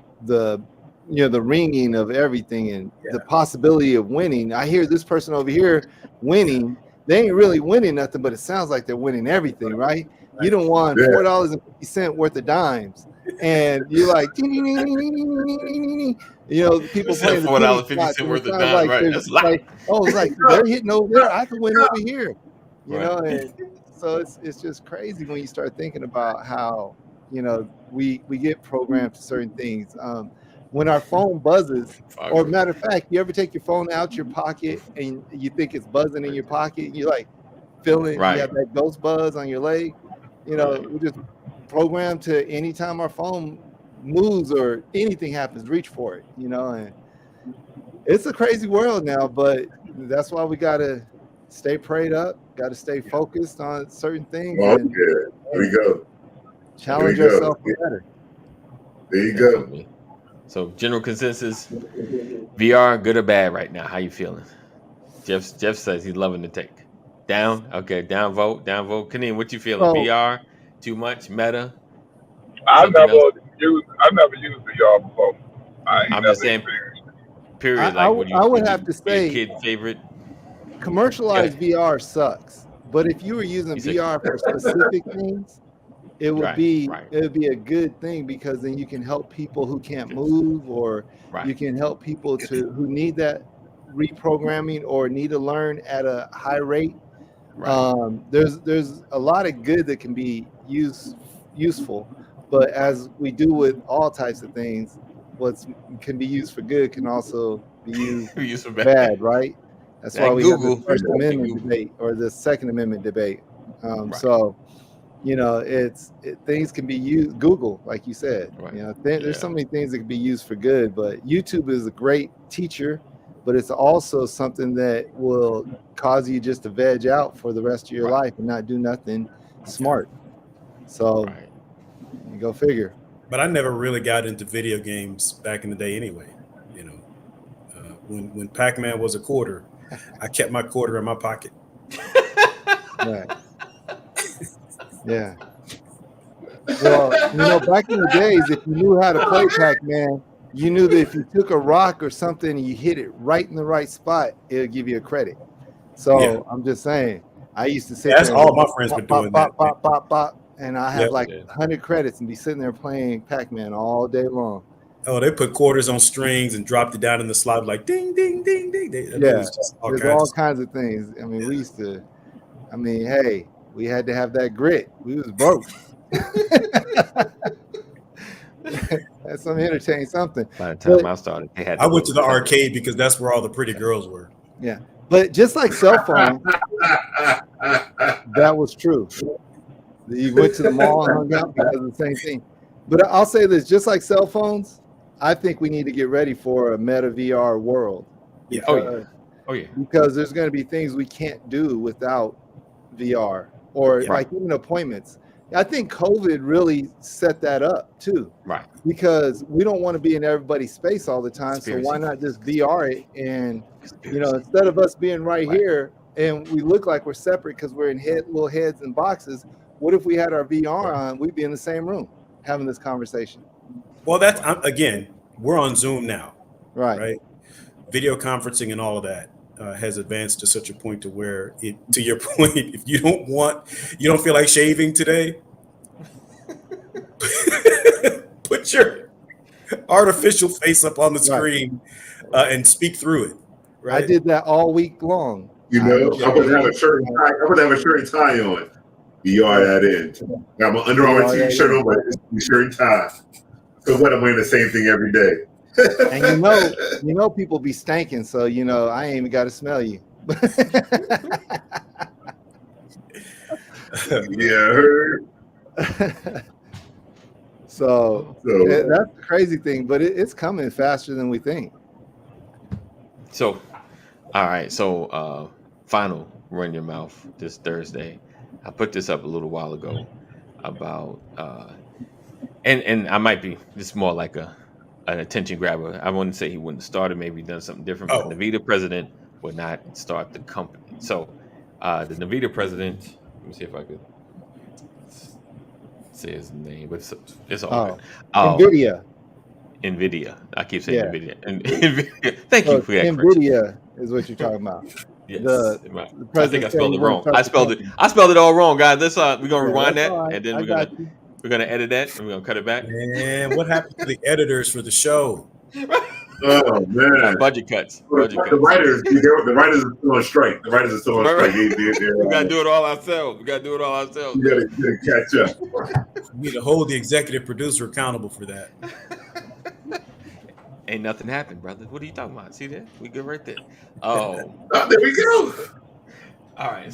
ringing of everything, and the possibility of winning. I hear this person over here winning. They ain't really winning nothing, but it sounds like they're winning everything, right? You don't want $4.50 worth of dimes, and you're like, you know, people playing $4.50 worth of dimes, right? That's like, it's like they're hitting over there. I can win over here, you know. And so it's just crazy when you start thinking about how, you know, we get programmed to certain things. When our phone buzzes, or matter of fact, you ever take your phone out your pocket and you think it's buzzing in your pocket, and you're like feeling you have that ghost buzz on your leg. You know, we just programmed to anytime our phone moves or anything happens, reach for it, you know. And it's a crazy world now, but that's why we got to stay prayed up, got to stay focused on certain things. And, there we go. Challenge ourselves better. There you go. So general consensus, VR, good or bad right now? How you feeling? Jeff says he's loving the take. Down? Okay, down vote. Kaneem, what you feeling? VR, too much, meta? I've never used VR before. I'm just saying, period. I would have to say, kid favorite. Commercialized VR sucks, but if you were using VR for specific things, it would be a good thing, because then you can help people who can't move, or you can help people who need that reprogramming or need to learn at a high rate. There's a lot of good that can be useful, but as we do with all types of things, what can be used for good can also be used for bad, right? That's why we have the First Amendment debate or the Second Amendment debate. So, you know, things can be used. Google, like you said, you know, there's so many things that can be used for good. But YouTube is a great teacher, but it's also something that will cause you just to veg out for the rest of your life and not do nothing smart. So, you go figure. But I never really got into video games back in the day, anyway. You know, when Pac-Man was a quarter, I kept my quarter in my pocket. Yeah. Well, you know, back in the days, if you knew how to play Pac-Man, you knew that if you took a rock or something and you hit it right in the right spot, it'll give you a credit. So I'm just saying, I used to sit there. All my friends were doing that. Pop, and I have 100 credits and be sitting there playing Pac-Man all day long. Oh, they put quarters on strings and dropped it down in the slot like ding, ding, ding, ding. There's all kinds of things. I mean, we used to. I mean, hey, we had to have that grit. We was broke. That's some entertaining something. By the time I started, I went to the arcade because that's where all the pretty girls were. Yeah, but just like cell phone, that was true. You went to the mall and hung out because of the same thing. But I'll say this: just like cell phones, I think we need to get ready for a meta VR world. Yeah. Because there's going to be things we can't do without VR, or like even appointments. I think COVID really set that up too. Right. Because we don't want to be in everybody's space all the time. So why not just VR it? And, you know, instead of us being right here and we look like we're separate because we're in little heads and boxes, what if we had our VR on? We'd be in the same room having this conversation. Well, that's, again, we're on Zoom now. Right. Video conferencing and all of that has advanced to such a point to where, to your point, if you don't feel like shaving today, put your artificial face up on the screen and speak through it. Right? I did that all week long. You know, I would have a shirt and tie on. You are that in. Got my Under Armour t-shirt on, but it's t-shirt and tie. So what? I'm wearing the same thing every day. And you know, people be stanking, so you know I ain't even got to smell you. Yeah, I heard. So that's the crazy thing, but it's coming faster than we think. So, all right. So, final Run Your Mouth this Thursday. I put this up a little while ago about, and I might be just more like an attention grabber. I wouldn't say he wouldn't have started, maybe done something different, but Nvidia president would not start the company. So, the Nvidia president. Let me see if I could say his name, but it's all good. Nvidia. I keep saying Nvidia. And Nvidia. Thank you for that. Nvidia is what you're talking about. Yes. I think I spelled it wrong. I spelled it all wrong, guys. We're gonna rewind that, and then we're gonna edit that, and we're gonna cut it back. And what happened to the editors for the show? Oh man, budget cuts. The writers are still on strike. The writers are still on strike. We gotta do it all ourselves. We gotta catch up. We need to hold the executive producer accountable for that. Ain't nothing happened, brother. What are you talking about? See that? We good right there. Oh, there we go. All right.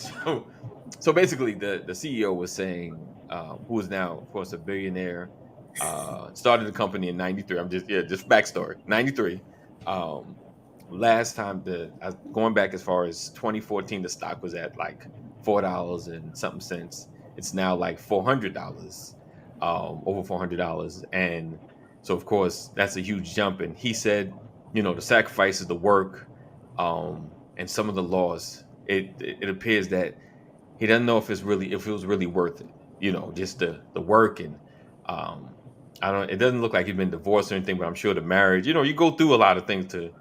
So basically, the CEO was saying, who is now, of course, a billionaire, started the company in '93. Just backstory. '93. Last time going back as far as 2014, the stock was at like $4 and something cents. It's now like $400, over $400, and so of course that's a huge jump. And he said, the sacrifices, the work, and some of the laws. It appears that he doesn't know if it was really worth it. Just the work, and it doesn't look like he's been divorced or anything, but I'm sure the marriage. You go through a lot of things to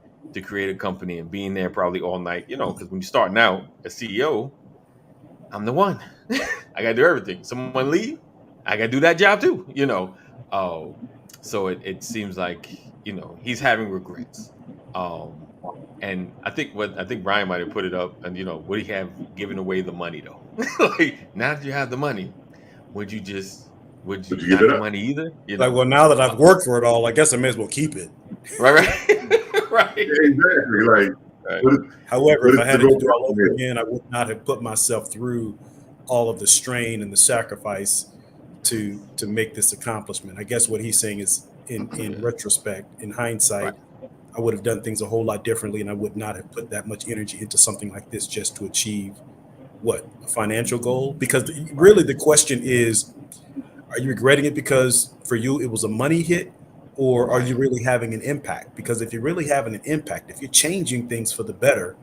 create a company, and being there probably all night. Because when you're starting out as CEO, I'm the one. I gotta do everything. Someone leave, I gotta do that job too. So it seems like he's having regrets. And I think Brian might have put it up, and would he have given away the money though? Like, now that you have the money, would you not have the money either? Well, now that I've worked for it all, I guess I may as well keep it. Right. Yeah, exactly. Like, however, if I had to do it all over again, I would not have put myself through all of the strain and the sacrifice to make this accomplishment. I guess what he's saying is, in retrospect, in hindsight, I would have done things a whole lot differently, and I would not have put that much energy into something like this just to achieve a financial goal. Because really the question is, are you regretting it because for you it was a money hit, or are you really having an impact? Because if you're really having an impact, if you're changing things for the better,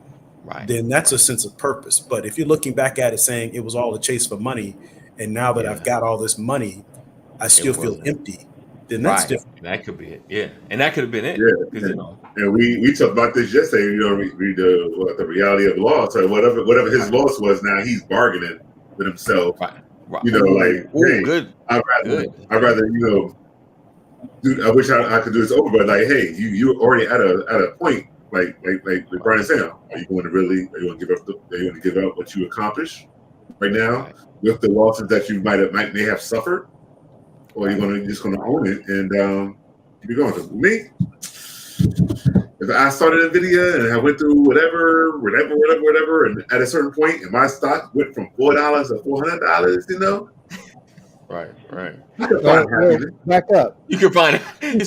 then that's a sense of purpose. But if you're looking back at it saying it was all a chase for money, and now that I've got all this money, I still feel empty, then that's different. That could be it. Yeah. And that could have been it. Yeah. And we talked about this yesterday, read the reality of loss, or whatever his loss was. Now he's bargaining with himself. Right. Good. I'd rather, dude, I wish I could do this over, but like, hey, you're already at a point, like Brian saying, are you going to give up what you accomplished right now with the losses that you may have suffered, or are you just going to own it and keep going? Because me, if I started Nvidia and I went through whatever, and at a certain point, and my stock went from $4 to $400, Right. Back up. You can find it. 2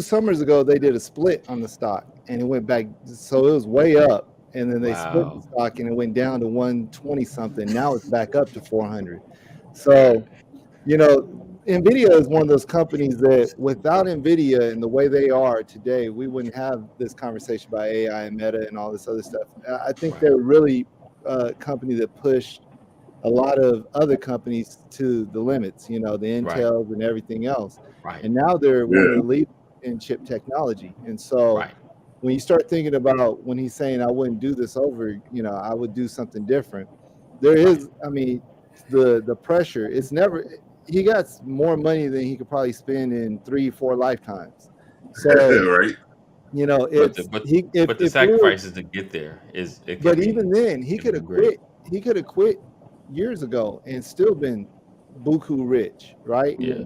summers ago, they did a split on the stock, and it went back. So it was way up, and then they split the stock, and it went down to 120 something. Now it's back up to 400. So, Nvidia is one of those companies that without Nvidia and the way they are today, we wouldn't have this conversation about AI and Meta and all this other stuff. I think they're really a company that pushed a lot of other companies to the limits, the Intels and everything else. And now they're one of the leaders in chip technology. And so when you start thinking about when he's saying, I wouldn't do this over, I would do something different. There is, the pressure, it's never, he got more money than he could probably spend in 3-4 lifetimes. So, but the sacrifices to get there is. But even then, he could have quit. He could have quit years ago and still been buku rich, right? Yeah.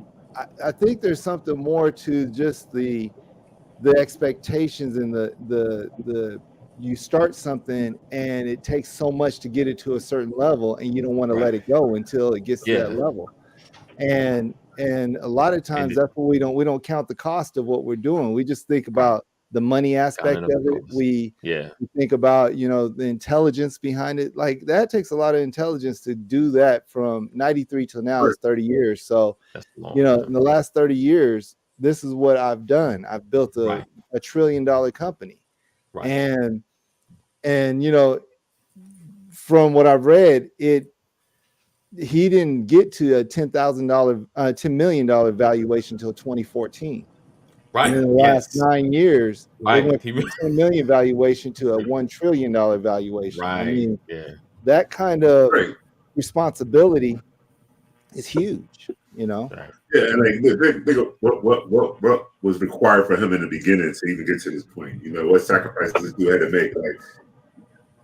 I think there's something more to just the expectations and the you start something and it takes so much to get it to a certain level and you don't want to let it go until it gets to that level. And a lot of times that's what we don't count the cost of what we're doing. We just think about the money aspect of it. We think about, you know, the intelligence behind it. Like that takes a lot of intelligence to do that from 93 till now is 30 years. So, you know, in the last 30 years, this is what I've done. I've built a $1 trillion company. And you know, from what I've read, he didn't get to a $10 million valuation until 2014. Right. And in the last 9 years, they went from a 10 million valuation to a $1 trillion valuation. I mean, that kind of responsibility is huge, you know? Yeah, and like think of what was required for him in the beginning to even get to this point. You know, what sacrifices this dude had to make. Like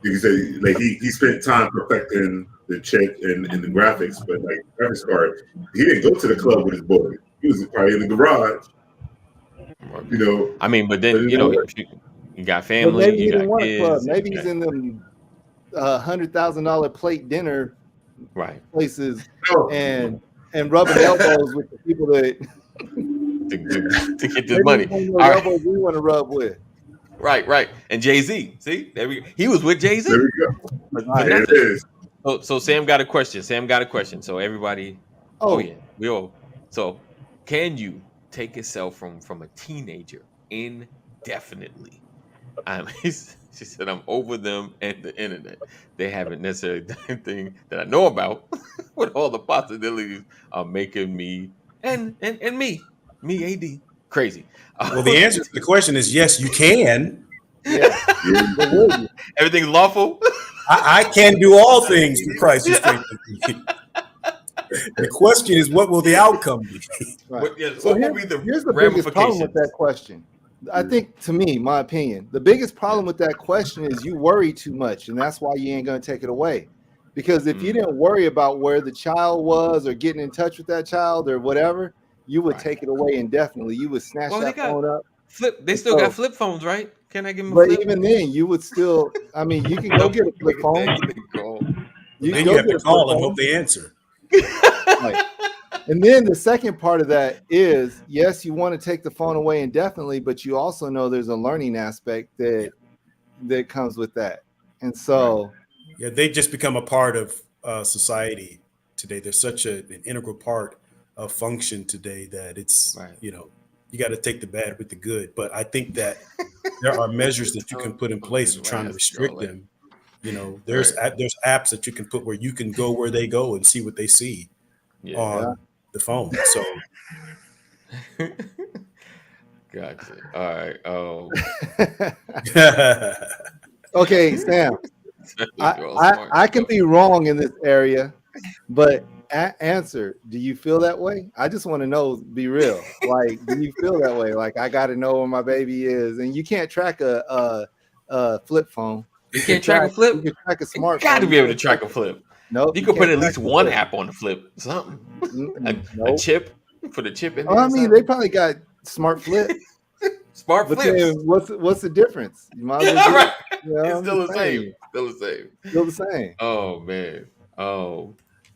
you can say, like he spent time perfecting the check and the graphics, but like graphics card, he didn't go to the club with his boy. He was probably in the garage. You know, I mean, but then you know, you got family, maybe he you didn't got want kids. A club. Maybe he's in them $100,000 plate dinner places and rubbing elbows with the people that to get this money. Elbows we want to rub with. Right. And Jay-Z, see, there we go. He was with Jay-Z. There we go. But there it is. So Sam got a question. So everybody, we all. So can you take yourself from a teenager indefinitely? She said, I'm over them and the internet. They haven't necessarily done anything that I know about, with all the possibilities are making me and me AD crazy. Well, the answer to the question is yes, you can. Yeah. Everything's lawful. I can do all things through Christ who strengthens me. The question is, what will the outcome be? What will be the here's the biggest problem with that question. I think, to me, my opinion, the biggest problem with that question is you worry too much, and that's why you ain't going to take it away. Because if you didn't worry about where the child was or getting in touch with that child or whatever, you would take it away indefinitely. You would snatch that phone up. They still got flip phones, right? Can I give them a flip? But even then, you would still, I mean, you can go get a flip phone. You have to call and hope they answer. Right. And then the second part of that is, yes, you want to take the phone away indefinitely, but you also know there's a learning aspect that comes with that. And so, they just become a part of society today. They're such an integral part of function today that it's, you know, you got to take the bad with the good. But I think that there are measures that you can put in place to try to restrict them. You know, there's apps that you can put where you can go where they go and see what they see on the phone. So, gotcha. All right. Okay, Sam. I can be wrong in this area, but answer. Do you feel that way? I just want to know. Be real. Like, do you feel that way? Like, I got to know where my baby is, and you can't track a flip phone. You can't track a flip. You can track a smartphone. You got to be able to track a flip. No, you could put at least one app on the flip. Something. A chip. Put a chip in there. I mean, they probably got smart flip. Smart flips. What's the difference? You might right. It's still the same. Still the same. Oh man. Oh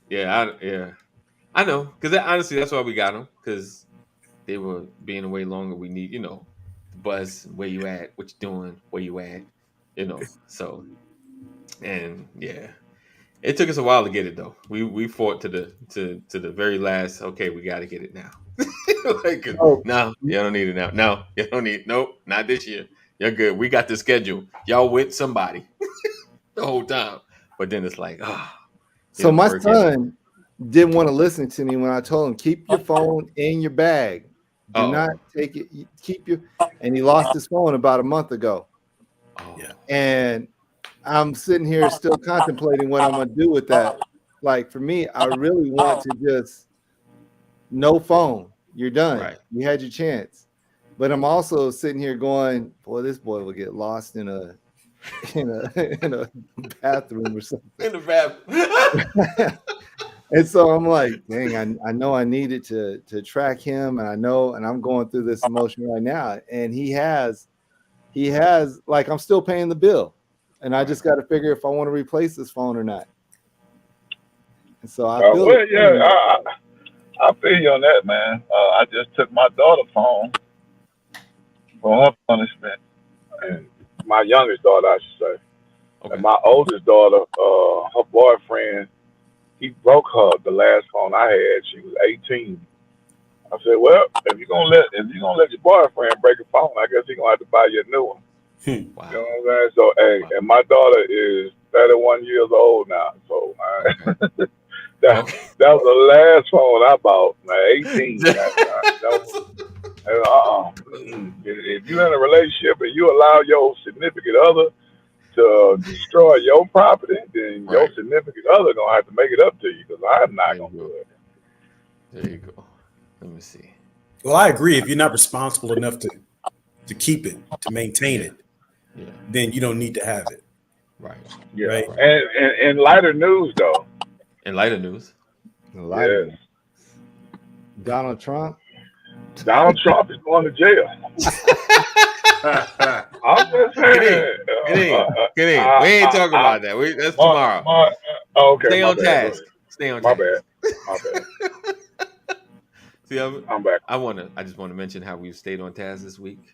yeah. I know, because honestly, that's why we got them, because they were being away longer. We need, you know, the buzz. Where you at? What you doing? Where you at? You know. So, and yeah, it took us a while to get it though. We fought to the very last. Okay, we got to get it now. Like, no, you don't need it now. No, you don't need. Nope, not this year. You're good. We got the schedule. Y'all with somebody the whole time, but then it's like, So my son didn't want to listen to me when I told him, keep your phone in your bag. Do not take it. Keep your. And he lost his phone about a month ago. And I'm sitting here still contemplating what I'm gonna do with that. Like, for me, I really want to just no phone. You're done. Right. You had your chance. But I'm also sitting here going, boy, this boy will get lost in a in a bathroom or something. In the bathroom. And so I'm like, dang, I know I needed to track him, and I'm going through this emotion right now. And he has like, I'm still paying the bill, and I just got to figure if I want to replace this phone or not. And so I feel I feel you on that, man. I just took my daughter's phone for her punishment, and my youngest daughter, I should say. Okay. And my oldest daughter, her boyfriend, he broke her the last phone I had. She was 18. I said, well, if you're gonna let your boyfriend break a phone, I guess he's gonna have to buy you a new one. Wow. You know what I'm saying? So, hey, and my daughter is 31 years old now. So, Okay. that was the last phone I bought. 18. If you're in a relationship and you allow your significant other to destroy your property, then your significant other gonna have to make it up to you, because I'm not gonna do it. There you go. Let me see. Well, I agree. If you're not responsible enough to keep it, to maintain it, then you don't need to have it. Right. Yeah. Right. And in lighter news, though. In lighter news. Yes. Donald Trump is going to jail. I'm just saying. Get in. We ain't talking about that. That's tomorrow. Okay. Stay on task. Stay on task. My bad. See, I'm back. I just want to mention how we've stayed on task this week.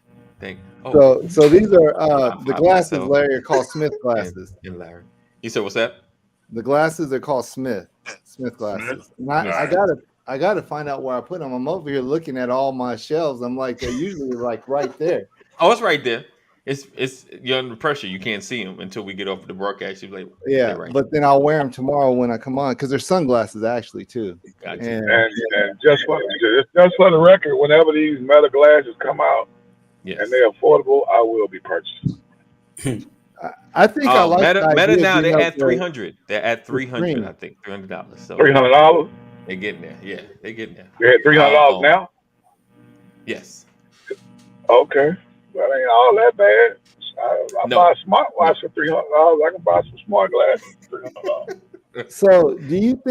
So these are the glasses, Larry, are called Smith glasses. And Larry, you said what's that? The glasses are called Smith glasses. And I gotta find out where I put them. I'm over here looking at all my shelves. I'm like, they're usually like right there. Oh, it's right there. It's you're under pressure. You can't see them until we get off the broadcast. You're like, yeah, right but then I'll wear them tomorrow when I come on, because they're sunglasses actually too. Gotcha. And just for the record, whenever these metal glasses come out and they're affordable, I will be purchasing. I think I like Meta now. They're at 300. They're at 300. I think $300. So $300. They're getting there. Yeah, they're getting there. You're at $300 now. Yes. Okay. That ain't all that bad. I buy a smartwatch for $300. I can buy some smart glasses for $300. So do you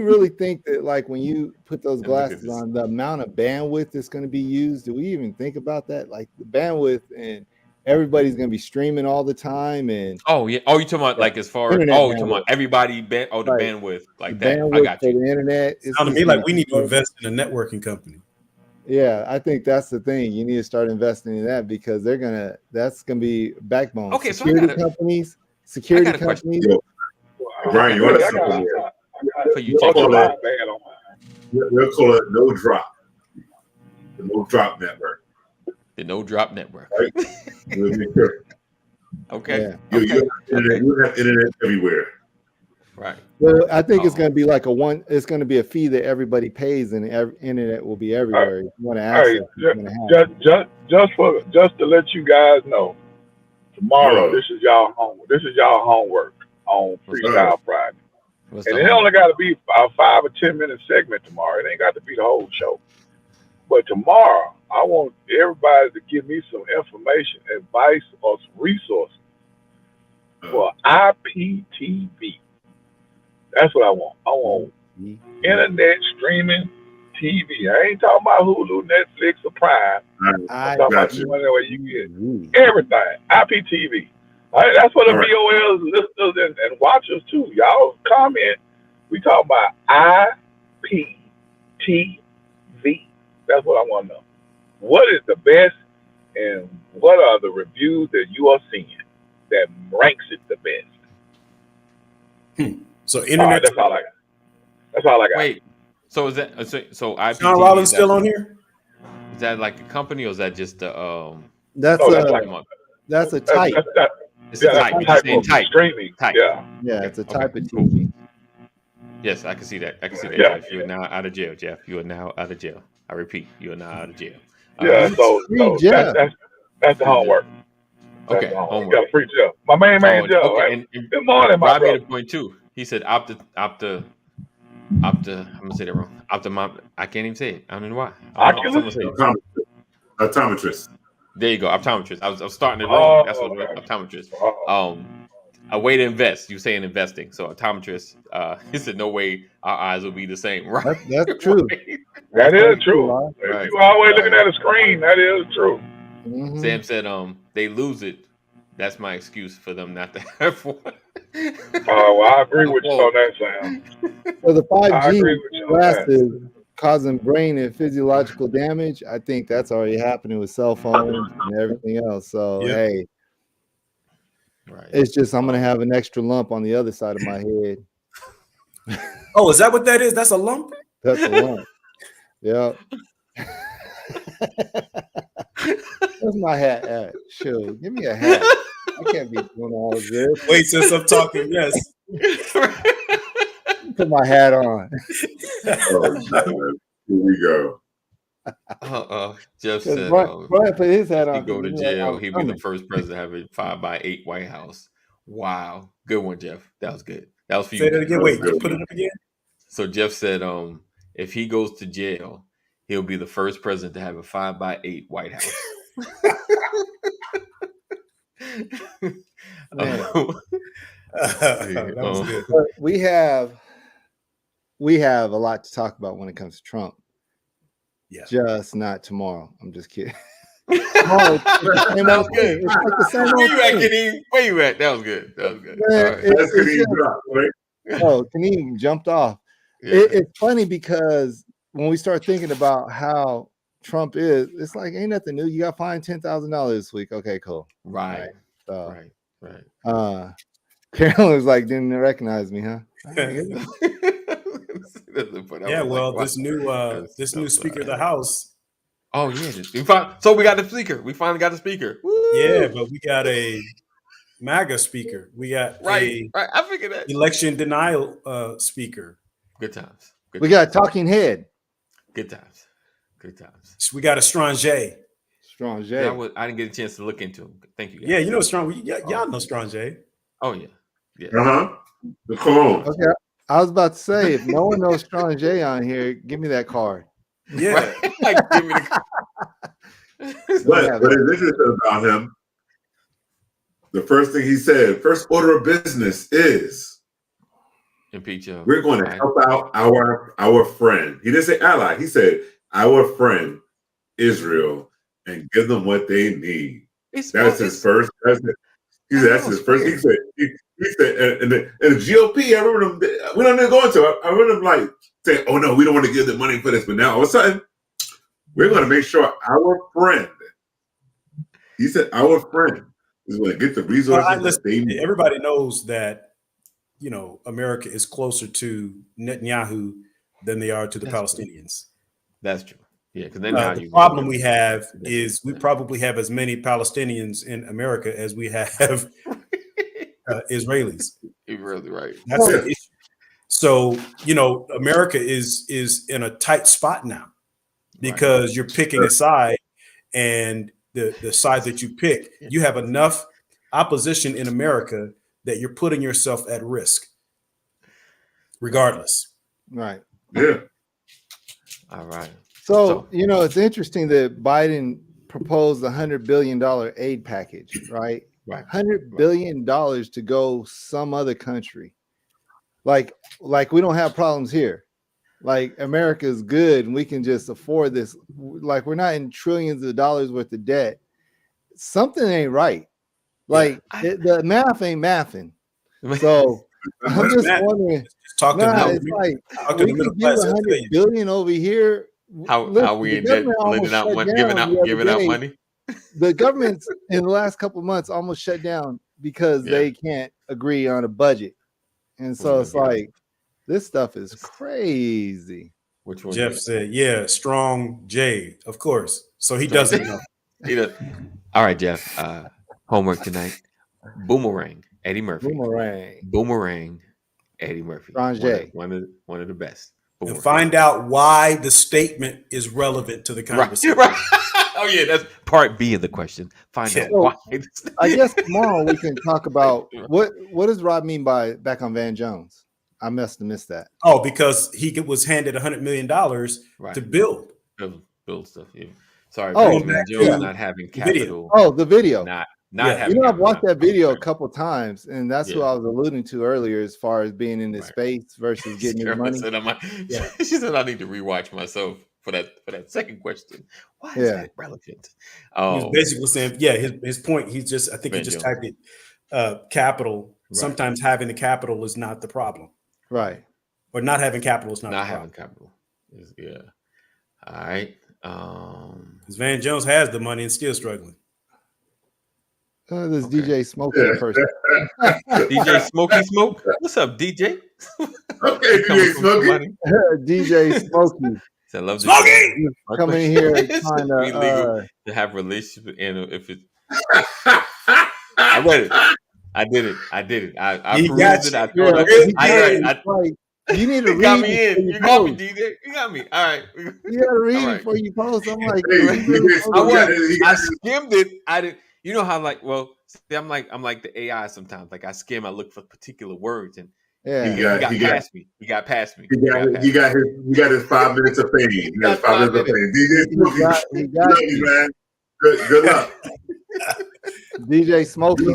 really think that, like, when you put those glasses on, the amount of bandwidth that's going to be used, do we even think about that? Like the bandwidth, and everybody's going to be streaming all the time. And you're talking about like as far as you're talking about everybody the bandwidth like that. I got you. For the internet. It sounds to me like we need to invest in a networking company. Yeah, I think that's the thing. You need to start investing in that, because that's gonna be backbone. Okay, security companies. Brian, you want something for you? We'll call it No Drop. The No Drop Network. The No Drop Network. Right? Okay. Yeah. You have internet everywhere. Right. Well, I think it's going to be like it's going to be a fee that everybody pays, and internet will be everywhere. You want to access just to let you guys know, tomorrow this is y'all homework on Freestyle Friday. And it only got to be a 5 or 10 minute segment tomorrow. It ain't got to be the whole show. But tomorrow, I want everybody to give me some information, advice, or some resources for IPTV. That's what I want. I want internet streaming TV. I ain't talking about Hulu, Netflix, or Prime. I'm talking about where you get everything. IPTV. That's what the VOLs, listeners, and watchers too. Y'all comment. We talk about IPTV. That's what I want to know. What is the best, and what are the reviews that you are seeing that ranks it the best? So internet. That's all I got. That's all I got. Wait. So is that so? IPTV, Sean Rollins still on here? Is that like a company, or is that just the That's a type. It's a type. Streaming. Type. Yeah, it's a type of TV. Yes, I can see that. Yeah. Jeff. You are now out of jail, Jeff. You are now out of jail. I repeat, you are now out of jail. Yeah. So that's the homework. Okay. Homework. You got a free Jeff. My main man Jeff. Okay. Right? Good morning, my Rob brother. made a point too. He said I'm gonna say that wrong. I can't even say it. I don't know why. Oculus? Optometrist. There you go, optometrist. I was starting it wrong. That's what okay. optometrist. A way to invest. You saying investing. So optometrist. He said no way our eyes will be the same. Right. That's true. Right. That is true. Right. If you always looking at a screen, that is true. Mm-hmm. Sam said, they lose it. That's my excuse for them not to have one. Well, I agree with you on that, Sam. So the I agree 5G with you on glasses causing brain and physiological damage. I think that's already happening with cell phones and everything else. So hey, right. It's just I'm gonna have an extra lump on the other side of my head. Oh, is that what that is? That's a lump? That's a lump. Yeah. Where's my hat at? Shoot, give me a hat. I can't be doing all this. Wait, since I'm talking, yes. Put my hat on. Oh, here we go. Jeff said, Brian put his hat on. He go to jail. He'd be the first president to have a 5x8 White House. Wow, good one, Jeff. That was good. That was for you. Say that again. Wait, put it up again. So Jeff said, if he goes to jail, he'll be the first president to have a 5x8 White House. That was good. But we have a lot to talk about when it comes to Trump. Yeah, just not tomorrow. I'm just kidding. That was good. Where you at? That was good. That was good. Kaneem jumped off. Yeah. It's funny because when we start thinking about how Trump is, it's like ain't nothing new. You got fined $10,000 this week. Okay, cool. Right. Right. Right. Carolyn was like, didn't recognize me, huh? Yeah, well, this new Speaker of the House. Oh yeah, so we got the speaker. We finally got the speaker. Woo! Yeah, but we got a MAGA speaker. We got right. I figured that election denial speaker. Good times. We got a talking head. Good times. So we got a Strong J. Strong J. Yeah, I didn't get a chance to look into him. Thank you, guys. Yeah, you know Strong. Y'all know Strong J. Oh yeah. The cologne. Okay, I was about to say, if no one knows Strong J on here, give me that card. Yeah. Give me the But this is about him. The first thing he said, first order of business is impeach him. We're going to help out our friend. He didn't say ally. He said our friend Israel and give them what they need. That's his first. He said that's his first. He said, and the GOP. I remember them. We don't even go into it. I remember them like saying, "Oh no, we don't want to give them money for this." But now all of a sudden, we're going to make sure our friend. He said, "Our friend is going to get the resources they need." Everybody knows that, America is closer to Netanyahu than they are to the Palestinians. That's true. Yeah, because the problem we have is we probably have as many Palestinians in America as we have Israelis. You're really right. That's the issue. So, America is in a tight spot now because you're picking a side, and the side that you pick, you have enough opposition in America that you're putting yourself at risk, regardless. Right. Yeah. All right. So, it's interesting that Biden proposed a $100 billion aid package, right? Right. $100 billion to go some other country. Like we don't have problems here. Like America is good and we can just afford this. Like we're not in trillions of dollars worth of debt. Something ain't right. Like the math ain't mathing. So I'm just wondering. It's like we could give $100 billion over here. How we in debt, lending out money, giving out money? The government in the last couple of months almost shut down because they can't agree on a budget, and so it's like this stuff is crazy. Which one? Jeff said, "Yeah, Strong J, of course." So he doesn't know. All right, Jeff. Homework tonight. Boomerang. Eddie Murphy. Boomerang. Eddie Murphy. Strong J. One of the best. And find out why the statement is relevant to the conversation. Right. Oh yeah, that's part B of the question. Find out why. I guess tomorrow we can talk about what does Rob mean by back on Van Jones? I must have missed that. Oh, because he was handed $100 million to build stuff. Yeah. Sorry, Oh, Van Jones not having capital. Oh, the video. Not Yeah. having. You know, I've capital. watched that video a couple times, and that's who Yeah. I was alluding to earlier, as far as being in this space versus getting his money. She said I need to rewatch myself for that second question. Why is that relevant? He was basically saying, his point. He's just, I think he just typed it. Capital. Right. Sometimes having the capital is not the problem. Right. Or not having capital is not the having problem. capital. Yeah. All right. Because Van Jones has the money and still struggling. This DJ Smokey person. DJ Smokey Smoke. What's up, DJ? Okay, DJ Smokey. DJ Smokey. I love Smokey coming in here trying to have relationship, and if it, I read it. I did it. I proved it. I told it. You need to read. Got me in. You got me, DJ. You got me. All right. You gotta read it before you post. I'm like, I skimmed it. I didn't. You know how I'm like the AI sometimes. Like I skim, I look for particular words, and he got past me. He got past me. He got his 5 minutes of fame. He got 5 minutes of fame. DJ Smokey, he got you, man. Good luck. DJ Smokey.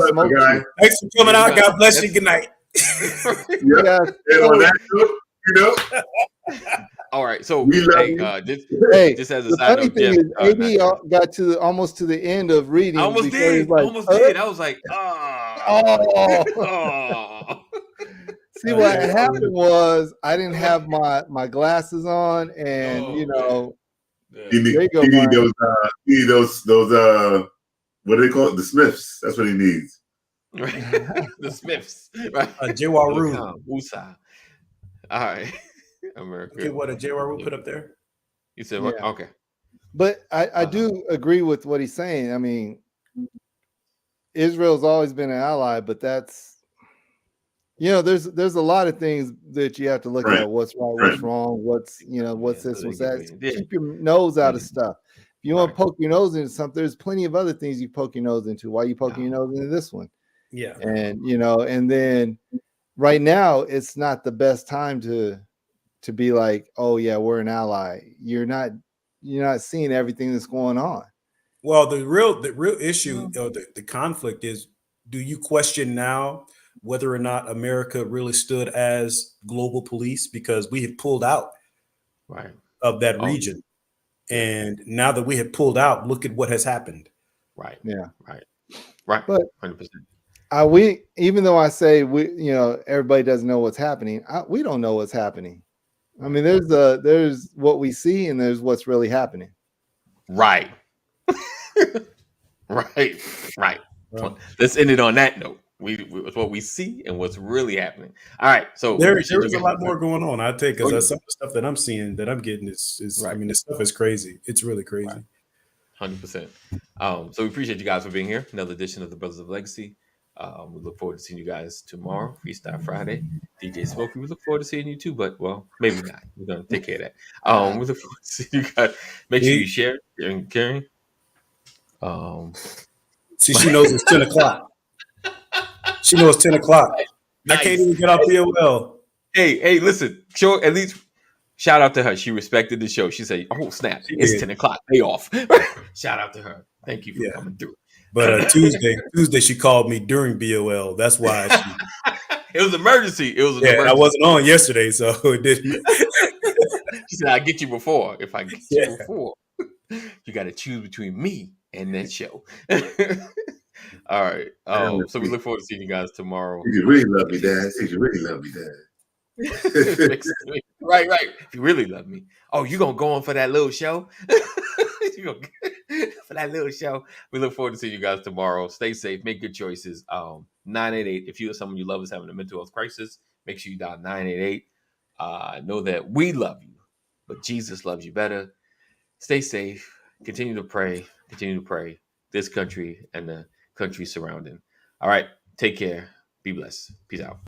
Thanks for coming out. God bless you. Good night. Yeah. And on that note, you know. All right, so just as a the side funny note, thing is, AB got to almost to the end of reading. I almost did. I was like, See, what happened was I didn't have my glasses on, and you know, you need those what do they call it? The Smiths. That's what he needs. The Smiths. Right. Jewaru. Wusa. All right. America. Okay, what a Jewaru put up there? You said what? Okay. But I do agree with what he's saying. I mean, Israel's always been an ally, but that's, you know, there's a lot of things that you have to look at. What's right, what's wrong, what's this, what's that. Keep your nose out of stuff. If you want to poke your nose into something, there's plenty of other things you poke your nose into. Why are you poking your nose into this one? Yeah. And and then right now it's not the best time to be like, oh yeah, we're an ally. You're not seeing everything that's going on. Well, the real issue, the conflict is, do you question now whether or not America really stood as global police, because we have pulled out of that region. And now that we have pulled out, look at what has happened. Right. Yeah. Right. But 100%. Even though I say everybody doesn't know what's happening, we don't know what's happening. I mean, there's what we see and there's what's really happening. Right. Right. Let's end it on that note. What we see and what's really happening. All right. So there is a lot more going on. I take, because some of the stuff that I'm seeing, that I'm getting is I mean, this stuff is crazy. It's really crazy. 100%. So we appreciate you guys for being here. Another edition of the Brothers of Legacy. We look forward to seeing you guys tomorrow, Freestyle Friday. DJ Smokey, we look forward to seeing you too, but maybe not. We're gonna take care of that. We look forward to seeing you guys. Make sure you share and caring. See, she knows it's 10 o'clock. She knows 10 o'clock. Nice. I can't even get off BOL. Hey, listen. At least shout out to her. She respected the show. She said, "Oh snap, it's 10 o'clock. Pay off." Shout out to her. Thank you for coming through. But Tuesday, she called me during BOL. That's why it was emergency. It was emergency. I wasn't on yesterday, so it didn't. She said, "I'll get you before. If I get you before, you got to choose between me and that show." All right. So we look forward to seeing you guys tomorrow. You really love me, Dad. You really love me, Dad. Right. If you really love me. Oh, you gonna go on for that little show? For that little show. We look forward to seeing you guys tomorrow. Stay safe. Make good choices. 988. If you or someone you love is having a mental health crisis, make sure you dial 988. Know that we love you, but Jesus loves you better. Stay safe. Continue to pray. This country and the country surrounding. All right. Take care. Be blessed. Peace out.